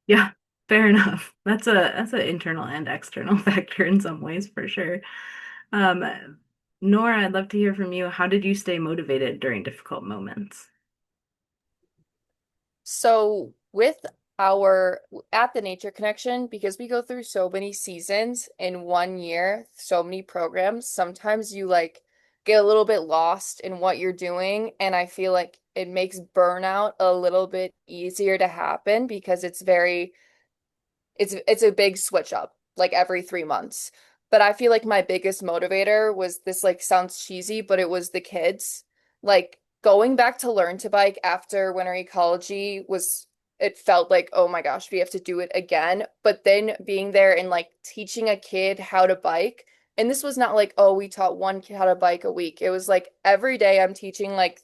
Yeah, fair enough. That's an internal and external factor in some ways for sure. Um, Nora, I'd love to hear from you. How did you stay motivated during difficult moments? So with our at the Nature Connection, because we go through so many seasons in one year, so many programs, sometimes you like get a little bit lost in what you're doing, and I feel like it makes burnout a little bit easier to happen because it's a big switch up like every 3 months. But I feel like my biggest motivator was this like sounds cheesy, but it was the kids. Like going back to learn to bike after winter ecology was it felt like, oh my gosh, we have to do it again. But then being there and like teaching a kid how to bike. And this was not like, oh, we taught one kid how to bike a week. It was like every day I'm teaching like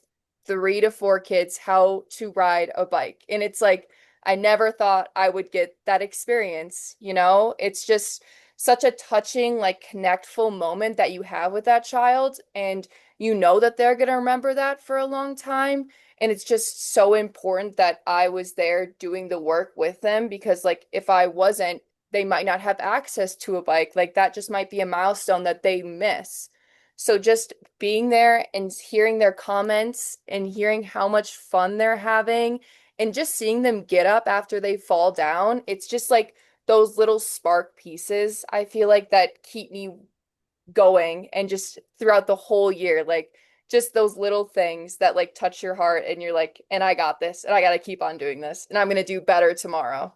3 to 4 kids how to ride a bike. And it's like I never thought I would get that experience, you know? It's just such a touching, like, connectful moment that you have with that child, and you know that they're going to remember that for a long time. And it's just so important that I was there doing the work with them because, like, if I wasn't, they might not have access to a bike. Like, that just might be a milestone that they miss. So just being there and hearing their comments and hearing how much fun they're having and just seeing them get up after they fall down, it's just like those little spark pieces, I feel like that keep me going and just throughout the whole year, like just those little things that like touch your heart and you're like, and I got this and I got to keep on doing this and I'm going to do better tomorrow.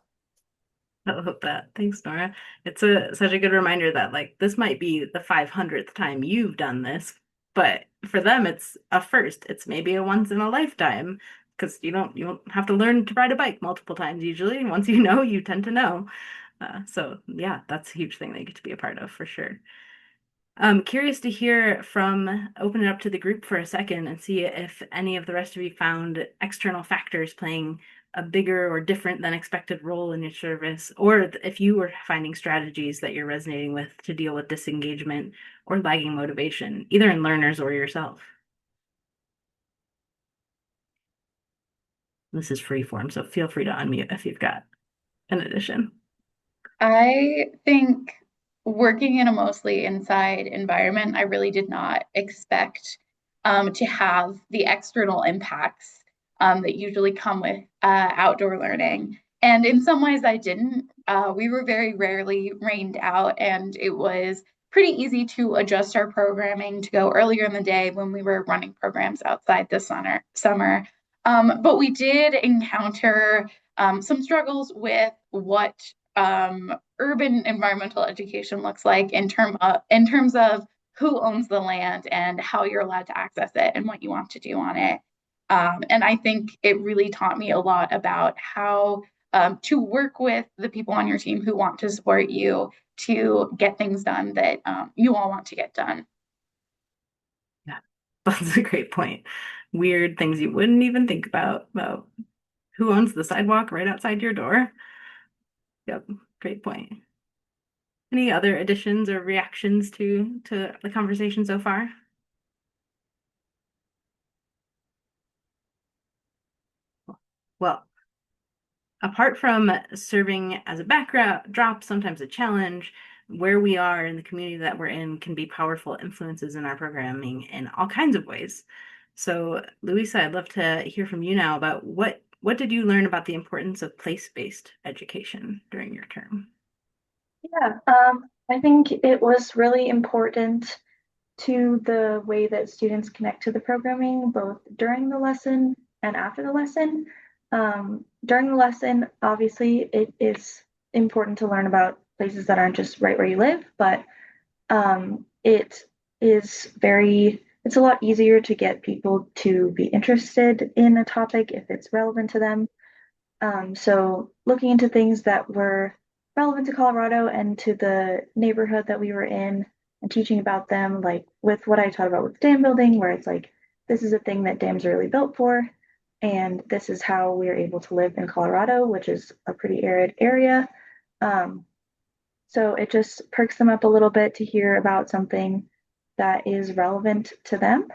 I love that. Thanks, Nora. It's a such a good reminder that like this might be the 500th time you've done this, but for them it's a first. It's maybe a once in a lifetime because you don't have to learn to ride a bike multiple times usually. And once you know, you tend to know. So yeah, that's a huge thing that you get to be a part of for sure. I'm curious to hear from, open it up to the group for a second and see if any of the rest of you found external factors playing a bigger or different than expected role in your service, or if you were finding strategies that you're resonating with to deal with disengagement or lagging motivation, either in learners or yourself. This is free form, so feel free to unmute if you've got an addition. I think working in a mostly inside environment, I really did not expect to have the external impacts that usually come with outdoor learning. And in some ways, I didn't. We were very rarely rained out, and it was pretty easy to adjust our programming to go earlier in the day when we were running programs outside the summer. But we did encounter some struggles with what urban environmental education looks like in terms of who owns the land and how you're allowed to access it and what you want to do on it. And I think it really taught me a lot about how to work with the people on your team who want to support you to get things done that you all want to get done. Yeah, that's a great point. Weird things you wouldn't even think about who owns the sidewalk right outside your door. Yep, great point. Any other additions or reactions to the conversation so far? Well, apart from serving as a backdrop, sometimes a challenge, where we are in the community that we're in can be powerful influences in our programming in all kinds of ways. So, Louisa, I'd love to hear from you now about what did you learn about the importance of place-based education during your term? Yeah, I think it was really important to the way that students connect to the programming, both during the lesson and after the lesson. During the lesson, obviously, it is important to learn about places that aren't just right where you live, but it is it's a lot easier to get people to be interested in a topic if it's relevant to them. So looking into things that were relevant to Colorado and to the neighborhood that we were in and teaching about them, like with what I taught about with dam building, where it's like, this is a thing that dams are really built for, and this is how we're able to live in Colorado, which is a pretty arid area. Um, so it just perks them up a little bit to hear about something that is relevant to them.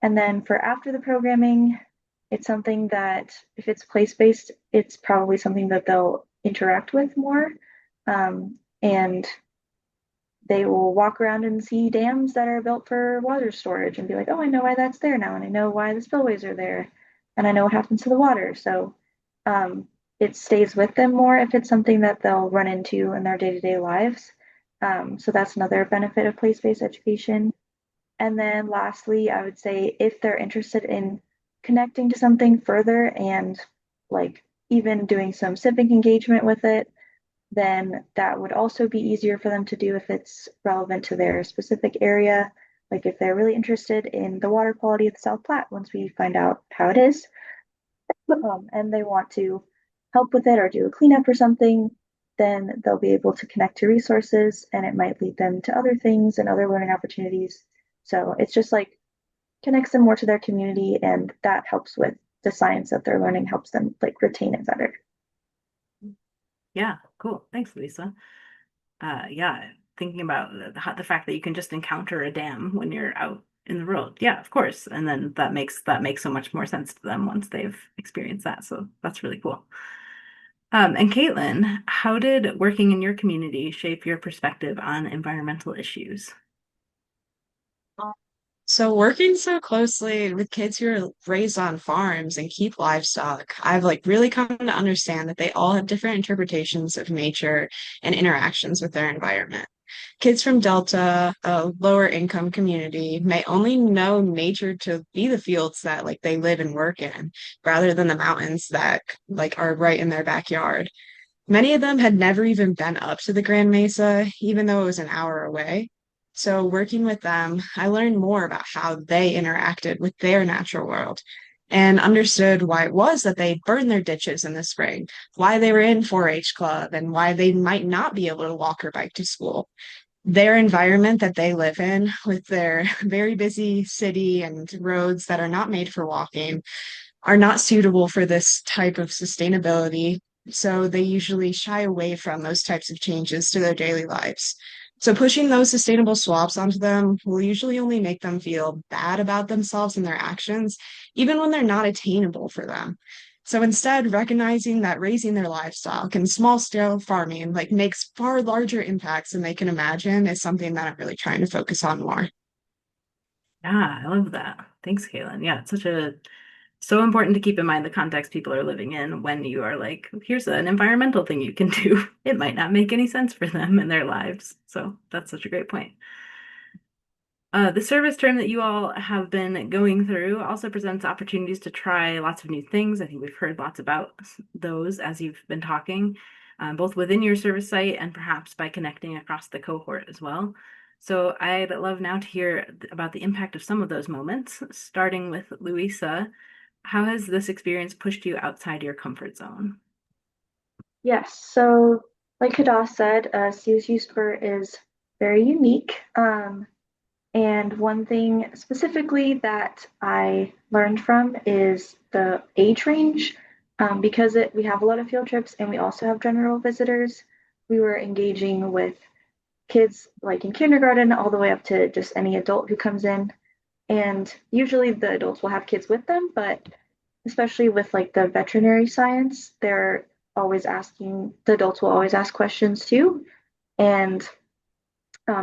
And then for after the programming, it's something that if it's place-based, it's probably something that they'll interact with more. And they will walk around and see dams that are built for water storage and be like, oh, I know why that's there now, and I know why the spillways are there, and I know what happens to the water. So it stays with them more if it's something that they'll run into in their day-to-day lives. So that's another benefit of place-based education. And then lastly, I would say if they're interested in connecting to something further and like even doing some civic engagement with it, then that would also be easier for them to do if it's relevant to their specific area. Like if they're really interested in the water quality of the South Platte, once we find out how it is, and they want to help with it or do a cleanup or something, then they'll be able to connect to resources and it might lead them to other things and other learning opportunities. So it's just like connects them more to their community and that helps with the science that they're learning, helps them like retain it better. Yeah, cool. Thanks, Lisa. Yeah, thinking about the fact that you can just encounter a dam when you're out in the world. Yeah, of course. And then that makes so much more sense to them once they've experienced that. So that's really cool. And Caitlin, how did working in your community shape your perspective on environmental issues? So working so closely with kids who are raised on farms and keep livestock, I've like really come to understand that they all have different interpretations of nature and interactions with their environment. Kids from Delta, a lower income community, may only know nature to be the fields that like they live and work in, rather than the mountains that like are right in their backyard. Many of them had never even been up to the Grand Mesa, even though it was an hour away. So, working with them, I learned more about how they interacted with their natural world and understood why it was that they burned their ditches in the spring, why they were in 4-H club, and why they might not be able to walk or bike to school. Their environment that they live in, with their very busy city and roads that are not made for walking, are not suitable for this type of sustainability. So they usually shy away from those types of changes to their daily lives. So pushing those sustainable swaps onto them will usually only make them feel bad about themselves and their actions, even when they're not attainable for them. So instead, recognizing that raising their livestock and small scale farming like makes far larger impacts than they can imagine is something that I'm really trying to focus on more. Yeah, I love that. Thanks, Caitlin. Yeah, it's so important to keep in mind the context people are living in when you are like, here's an environmental thing you can do. It might not make any sense for them in their lives. So that's such a great point. The service term that you all have been going through also presents opportunities to try lots of new things. I think we've heard lots about those as you've been talking, both within your service site and perhaps by connecting across the cohort as well. So I'd love now to hear about the impact of some of those moments, starting with Louisa. How has this experience pushed you outside your comfort zone? Yes, so like Hadas said, CSU Spur is very unique. And one thing specifically that I learned from is the age range. Because we have a lot of field trips and we also have general visitors, we were engaging with kids like in kindergarten all the way up to just any adult who comes in. And usually the adults will have kids with them, but especially with like the veterinary science, the adults will always ask questions too. And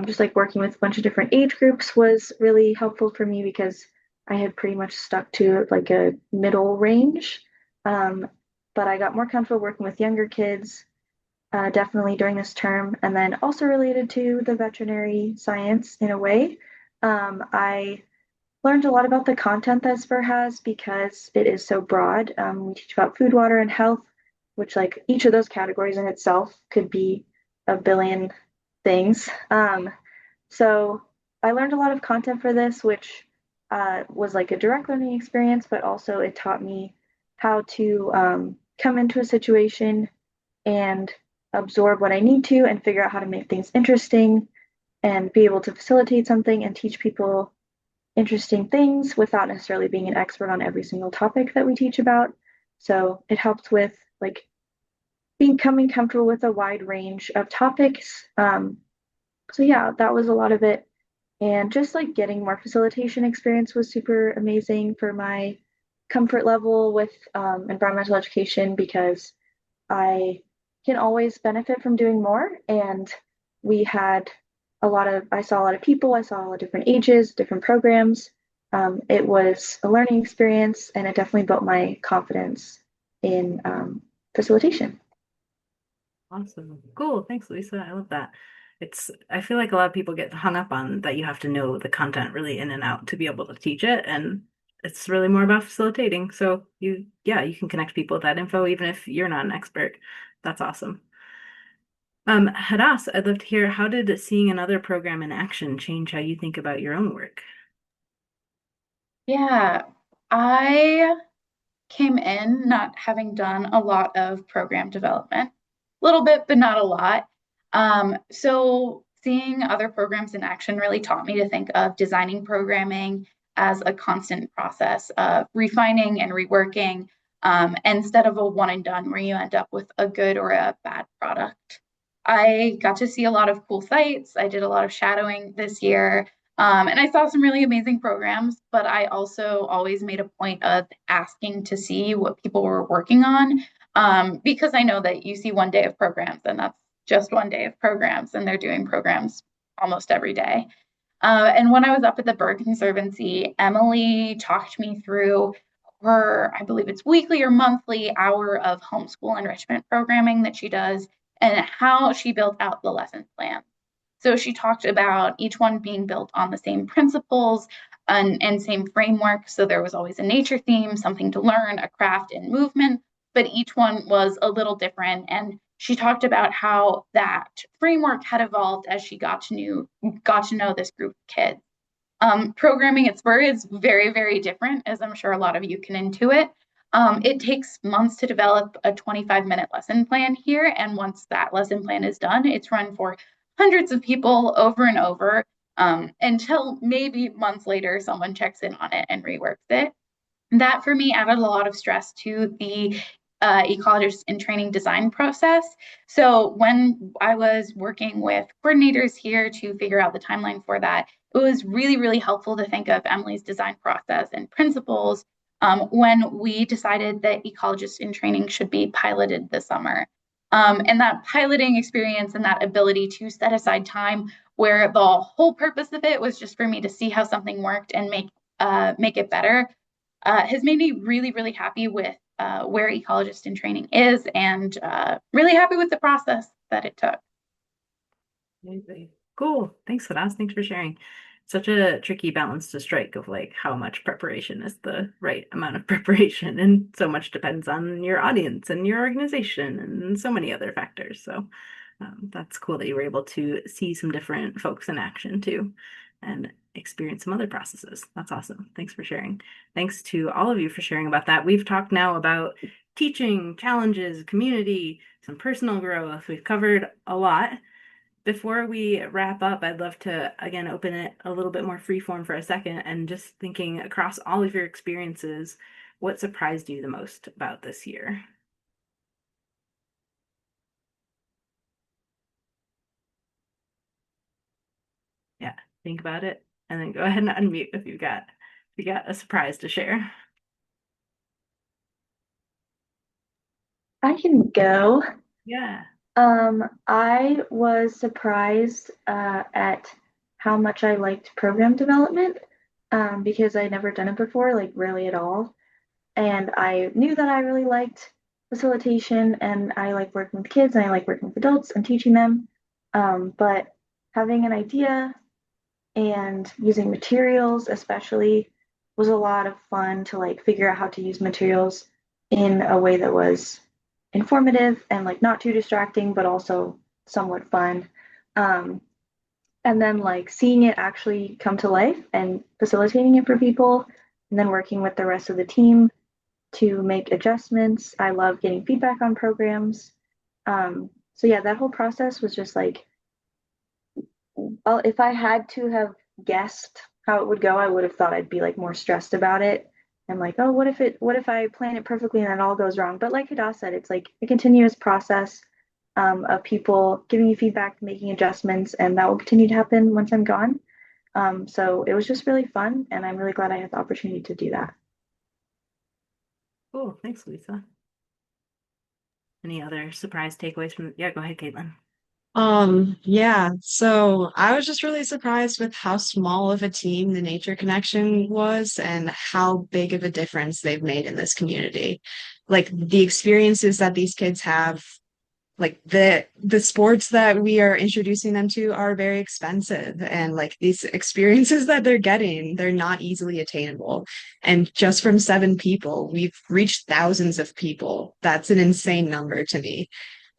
just like working with a bunch of different age groups was really helpful for me because I had pretty much stuck to like a middle range. Um, but I got more comfortable working with younger kids, definitely during this term. And then also related to the veterinary science in a way, I learned a lot about the content that SPUR has because it is so broad. We teach about food, water, and health, which like each of those categories in itself could be a billion things. So I learned a lot of content for this, which was like a direct learning experience, but also it taught me how to come into a situation and absorb what I need to and figure out how to make things interesting and be able to facilitate something and teach people interesting things without necessarily being an expert on every single topic that we teach about. So it helped with like becoming comfortable with a wide range of topics. So yeah, that was a lot of it. And just like getting more facilitation experience was super amazing for my comfort level with environmental education because I can always benefit from doing more. And we had I saw a lot of people, I saw a lot of different ages, different programs. It was a learning experience and it definitely built my confidence in facilitation. Awesome. Cool. Thanks, Lisa. I love that. I feel like a lot of people get hung up on that you have to know the content really in and out to be able to teach it. And it's really more about facilitating. So yeah, you can connect people with that info, even if you're not an expert. That's awesome. Hadas, I'd love to hear, how did seeing another program in action change how you think about your own work? Yeah, I came in not having done a lot of program development, a little bit, but not a lot. So seeing other programs in action really taught me to think of designing programming as a constant process of refining and reworking, instead of a one and done where you end up with a good or a bad product. I got to see a lot of cool sites. I did a lot of shadowing this year. And I saw some really amazing programs, but I also always made a point of asking to see what people were working on, because I know that you see one day of programs and that's just one day of programs, and they're doing programs almost every day. And when I was up at the Bird Conservancy, Emily talked me through her, I believe it's weekly or monthly hour of homeschool enrichment programming that she does and how she built out the lesson plan. So she talked about each one being built on the same principles and same framework. So there was always a nature theme, something to learn, a craft, and movement, but each one was a little different. And she talked about how that framework had evolved as she got to know this group of kids. Programming at Spur is very, very different, as I'm sure a lot of you can intuit. It takes months to develop a 25-minute lesson plan here. And once that lesson plan is done, it's run for hundreds of people over and over, until maybe months later, someone checks in on it and reworks it. That for me added a lot of stress to the ecologist in training design process. So when I was working with coordinators here to figure out the timeline for that, it was really, really helpful to think of Emily's design process and principles when we decided that ecologists in training should be piloted this summer. And that piloting experience and that ability to set aside time where the whole purpose of it was just for me to see how something worked and make it better has made me really, really happy with where ecologist in training is, and really happy with the process that it took. Amazing. Cool. Thanks, Hadas. Thanks for sharing. Such a tricky balance to strike of like how much preparation is the right amount of preparation, and so much depends on your audience and your organization and so many other factors. So that's cool that you were able to see some different folks in action too and experience some other processes. That's awesome. Thanks for sharing. Thanks to all of you for sharing about that. We've talked now about teaching, challenges, community, some personal growth. We've covered a lot. Before we wrap up, I'd love to again open it a little bit more freeform for a second and just thinking across all of your experiences, what surprised you the most about this year? Yeah, think about it and then go ahead and unmute if you got a surprise to share. I can go. Yeah. I was surprised at how much I liked program development because I'd never done it before, like really at all. And I knew that I really liked facilitation and I like working with kids and I like working with adults and teaching them. But having an idea and using materials, especially, was a lot of fun to like figure out how to use materials in a way that was informative and like not too distracting, but also somewhat fun. Um, and then like seeing it actually come to life and facilitating it for people, and then working with the rest of the team to make adjustments. I love getting feedback on programs. So yeah, that whole process was just like, well, if I had to have guessed how it would go, I would have thought I'd be like more stressed about it. And like, oh, what if I plan it perfectly and it all goes wrong? But like Hadas said, it's like a continuous process of people giving you feedback, making adjustments, and that will continue to happen once I'm gone. So it was just really fun, and I'm really glad I had the opportunity to do that. Cool. Thanks, Lisa. Any other surprise takeaways from, yeah, go ahead, Caitlin. Yeah, so I was just really surprised with how small of a team the Nature Connection was and how big of a difference they've made in this community. Like the experiences that these kids have, like the sports that we are introducing them to are very expensive, and like these experiences that they're getting, they're not easily attainable. And just from 7 people, we've reached thousands of people. That's an insane number to me.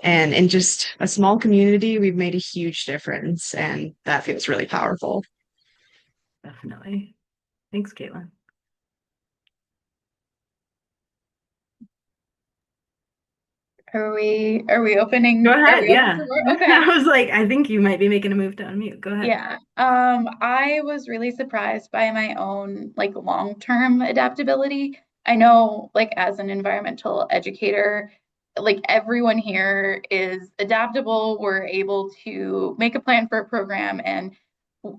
And in just a small community, we've made a huge difference, and that feels really powerful. Definitely. Thanks, Caitlin. Are we opening? Go Are ahead. we open Yeah. for more? Okay. I was like, I think you might be making a move to unmute. Go ahead. Yeah. I was really surprised by my own like long-term adaptability. I know like as an environmental educator, like everyone here is adaptable. We're able to make a plan for a program and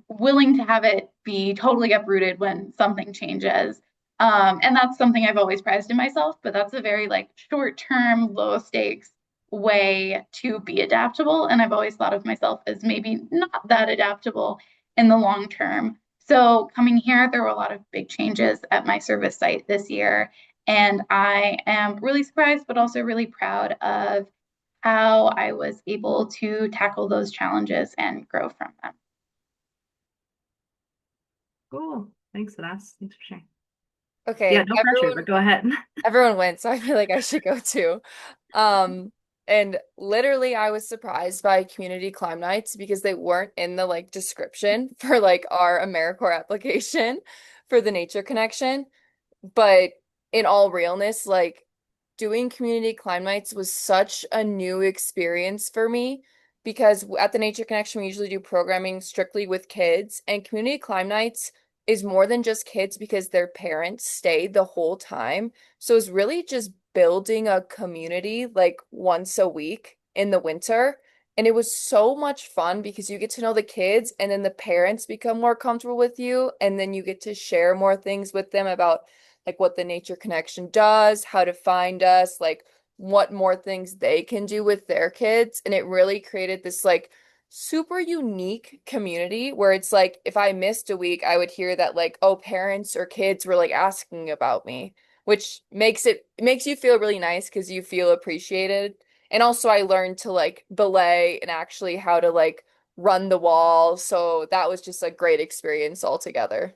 willing to have it be totally uprooted when something changes. And that's something I've always prized in myself, but that's a very like short-term, low stakes way to be adaptable. And I've always thought of myself as maybe not that adaptable in the long term. So coming here, there were a lot of big changes at my service site this year. And I am really surprised, but also really proud of how I was able to tackle those challenges and grow from them. Cool. Thanks, Hadas. Thanks for sharing. Yeah, Okay, no pressure, but go ahead. everyone went, so I feel like I should go too. And literally I was surprised by community climb nights because they weren't in the like description for like our AmeriCorps application for the Nature Connection. But in all realness, like doing community climb nights was such a new experience for me because at the Nature Connection, we usually do programming strictly with kids, and community climb nights is more than just kids because their parents stayed the whole time. So it's really just building a community like once a week in the winter. And it was so much fun because you get to know the kids and then the parents become more comfortable with you. And then you get to share more things with them about like what the Nature Connection does, how to find us, like what more things they can do with their kids. And it really created this like super unique community where it's like if I missed a week, I would hear that like, oh, parents or kids were like asking about me, which makes you feel really nice because you feel appreciated. And also I learned to like belay and actually how to like run the wall. So that was just a great experience altogether.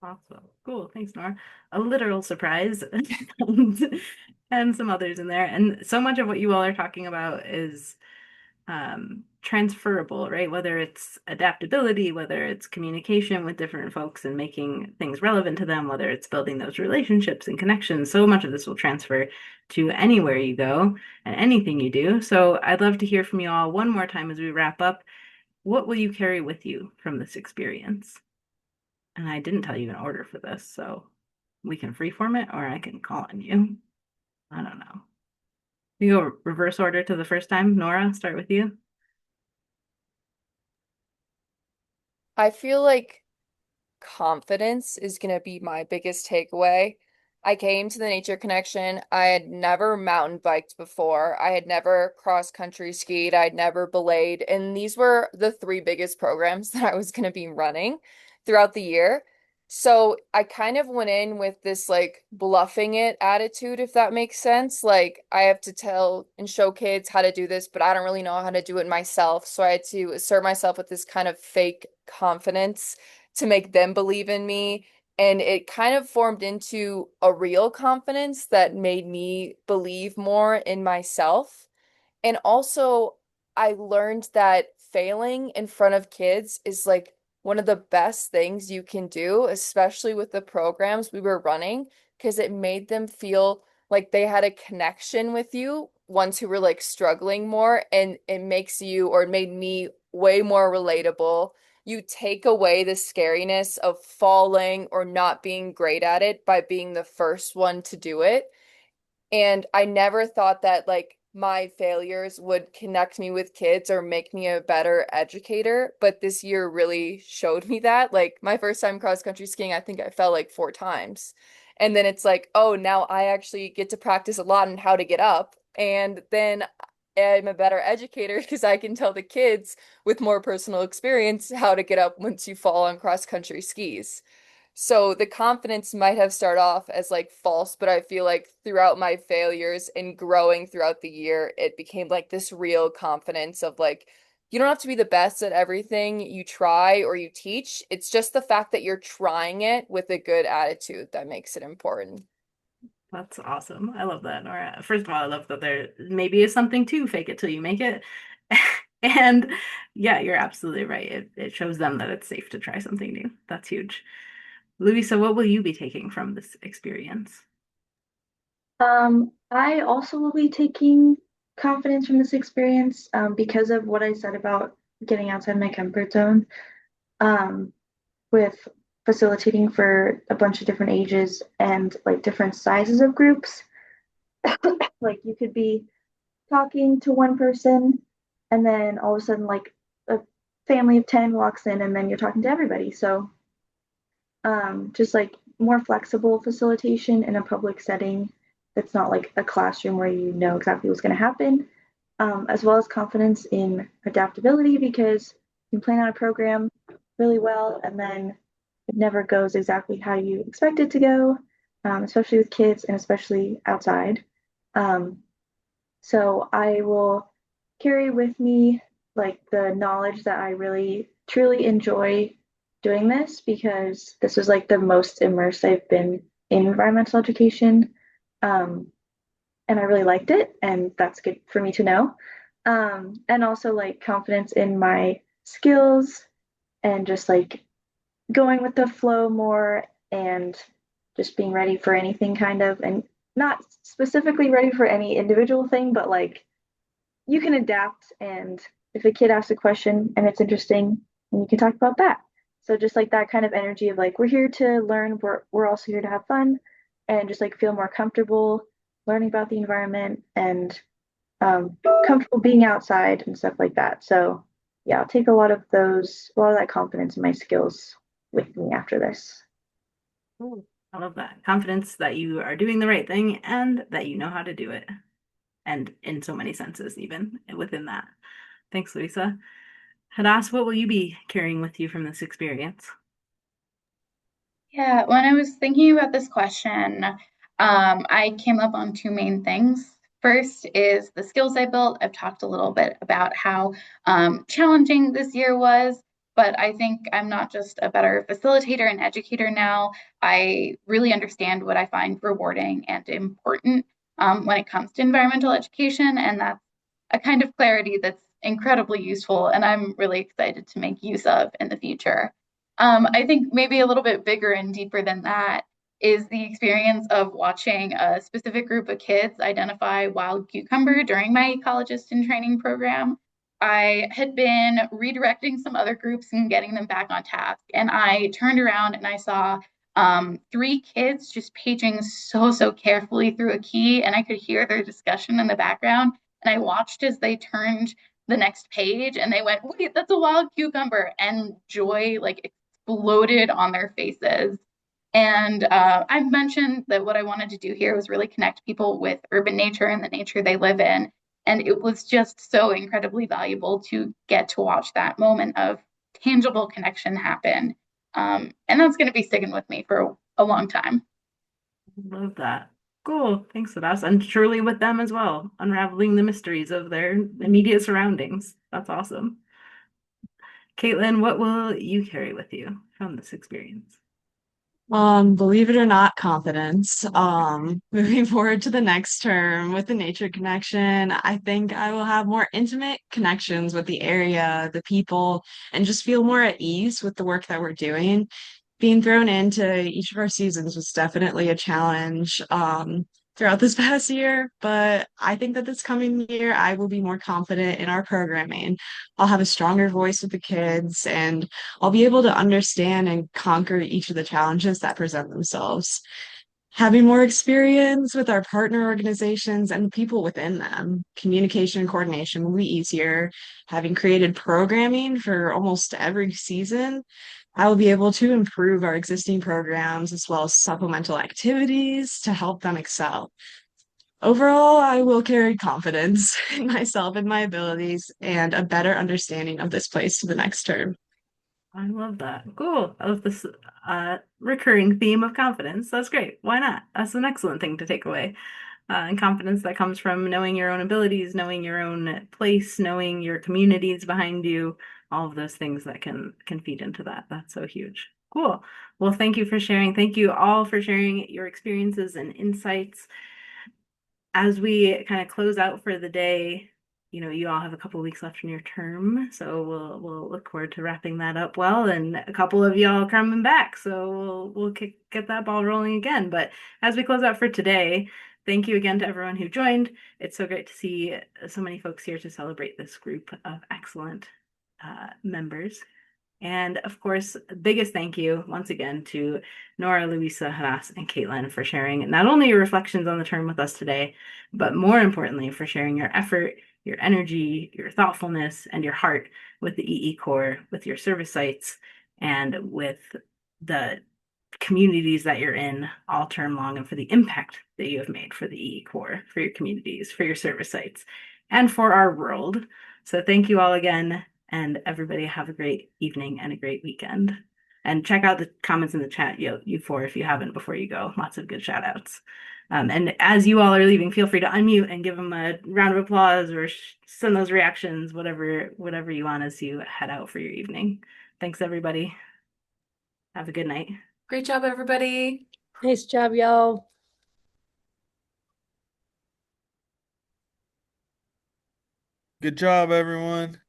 Awesome. Cool. Thanks, Nora. A literal surprise and some others in there. And so much of what you all are talking about is transferable, right? Whether it's adaptability, whether it's communication with different folks and making things relevant to them, whether it's building those relationships and connections, so much of this will transfer to anywhere you go and anything you do. So I'd love to hear from you all one more time as we wrap up. What will you carry with you from this experience? And I didn't tell you an order for this, so we can freeform it or I can call on you. I don't know. You go reverse order to the first time. Nora, start with you. I feel like confidence is going to be my biggest takeaway. I came to the Nature Connection. I had never mountain biked before. I had never cross country skied. I'd never belayed. And these were the three biggest programs that I was going to be running throughout the year. So I kind of went in with this like bluffing it attitude, if that makes sense. Like I have to tell and show kids how to do this, but I don't really know how to do it myself. So I had to assert myself with this kind of fake confidence to make them believe in me. And it kind of formed into a real confidence that made me believe more in myself. And also, I learned that failing in front of kids is like one of the best things you can do, especially with the programs we were running, because it made them feel like they had a connection with you, ones who were like struggling more, and it makes you, or it made me way more relatable. You take away the scariness of falling or not being great at it by being the first one to do it. And I never thought that like my failures would connect me with kids or make me a better educator. But this year really showed me that. Like my first time cross country skiing, I think I fell like 4 times. And then it's like, oh, now I actually get to practice a lot on how to get up. And then I'm a better educator because I can tell the kids with more personal experience how to get up once you fall on cross country skis. So the confidence might have started off as like false, but I feel like throughout my failures and growing throughout the year, it became like this real confidence of like, you don't have to be the best at everything you try or you teach. It's just the fact that you're trying it with a good attitude that makes it important. That's awesome. I love that, Nora. First of all, I love that there maybe is something to fake it till you make it. And yeah, you're absolutely right. It shows them that it's safe to try something new. That's huge. Louisa, what will you be taking from this experience? I also will be taking confidence from this experience because of what I said about getting outside my comfort zone um, with facilitating for a bunch of different ages and like different sizes of groups. Like you could be talking to one person and then all of a sudden like a family of 10 walks in and then you're talking to everybody. So just like more flexible facilitation in a public setting that's not like a classroom where you know exactly what's going to happen, as well as confidence in adaptability because you plan out a program really well and then it never goes exactly how you expect it to go, especially with kids and especially outside. Um, so I will carry with me like the knowledge that I really truly enjoy doing this because this was like the most immersed I've been in environmental education. Um, and I really liked it, and that's good for me to know. And also like confidence in my skills and just like going with the flow more and just being ready for anything kind of, and not specifically ready for any individual thing, but like you can adapt. And if a kid asks a question and it's interesting, then you can talk about that. So just like that kind of energy of like, we're here to learn, we're also here to have fun and just like feel more comfortable learning about the environment and comfortable being outside and stuff like that. So yeah, I'll take a lot of that confidence in my skills with me after this. Ooh, I love that. Confidence that you are doing the right thing and that you know how to do it. And in so many senses, even within that. Thanks, Louisa. Hadas, what will you be carrying with you from this experience? Yeah, when I was thinking about this question, I came up on two main things. First is the skills I built. I've talked a little bit about how challenging this year was, but I think I'm not just a better facilitator and educator now. I really understand what I find rewarding and important when it comes to environmental education, and that's a kind of clarity that's incredibly useful, and I'm really excited to make use of in the future. I think maybe a little bit bigger and deeper than that is the experience of watching a specific group of kids identify wild cucumber during my ecologist in training program. I had been redirecting some other groups and getting them back on task. And I turned around and I saw three kids just paging so carefully through a key, and I could hear their discussion in the background. And I watched as they turned the next page and they went, wait, that's a wild cucumber. And joy like exploded on their faces. And I mentioned that what I wanted to do here was really connect people with urban nature and the nature they live in. And it was just so incredibly valuable to get to watch that moment of tangible connection happen. And that's going to be sticking with me for a long time. Love that. Cool. Thanks, Hadas. And truly with them as well, unraveling the mysteries of their immediate surroundings. That's awesome. Caitlin, what will you carry with you from this experience? Believe it or not, confidence. Moving forward to the next term with the nature connection, I think I will have more intimate connections with the area, the people, and just feel more at ease with the work that we're doing. Being thrown into each of our seasons was definitely a challenge, throughout this past year, but I think that this coming year I will be more confident in our programming. I'll have a stronger voice with the kids and I'll be able to understand and conquer each of the challenges that present themselves. Having more experience with our partner organizations and the people within them, communication and coordination will be easier. Having created programming for almost every season, I will be able to improve our existing programs as well as supplemental activities to help them excel. Overall, I will carry confidence in myself and my abilities and a better understanding of this place to the next term. I love that. Cool. I love this recurring theme of confidence. That's great. Why not? That's an excellent thing to take away. And confidence that comes from knowing your own abilities, knowing your own place, knowing your communities behind you, all of those things that can feed into that. That's so huge. Cool. Well, thank you for sharing. Thank you all for sharing your experiences and insights. As we kind of close out for the day, you all have a couple weeks left in your term, so we'll look forward to wrapping that up well, and a couple of y'all coming back, so we'll get that ball rolling again. But as we close out for today, thank you again to everyone who joined. It's so great to see so many folks here to celebrate this group of excellent members. And of course, biggest thank you once again to Nora, Louisa, Hadas, and Caitlin for sharing not only your reflections on the term with us today, but more importantly, for sharing your effort, your energy, your thoughtfulness, and your heart with the eeCorps, with your service sites, and with the communities that you're in all term long, and for the impact that you have made for the eeCorps, for your communities, for your service sites, and for our world. So thank you all again. And everybody have a great evening and a great weekend. And check out the comments in the chat, you four, if you haven't before you go. Lots of good shout outs. And as you all are leaving, feel free to unmute and give them a round of applause or send those reactions, whatever you want as you head out for your evening. Thanks, everybody. Have a good night. Great job, everybody. Nice job, y'all. Good job, everyone.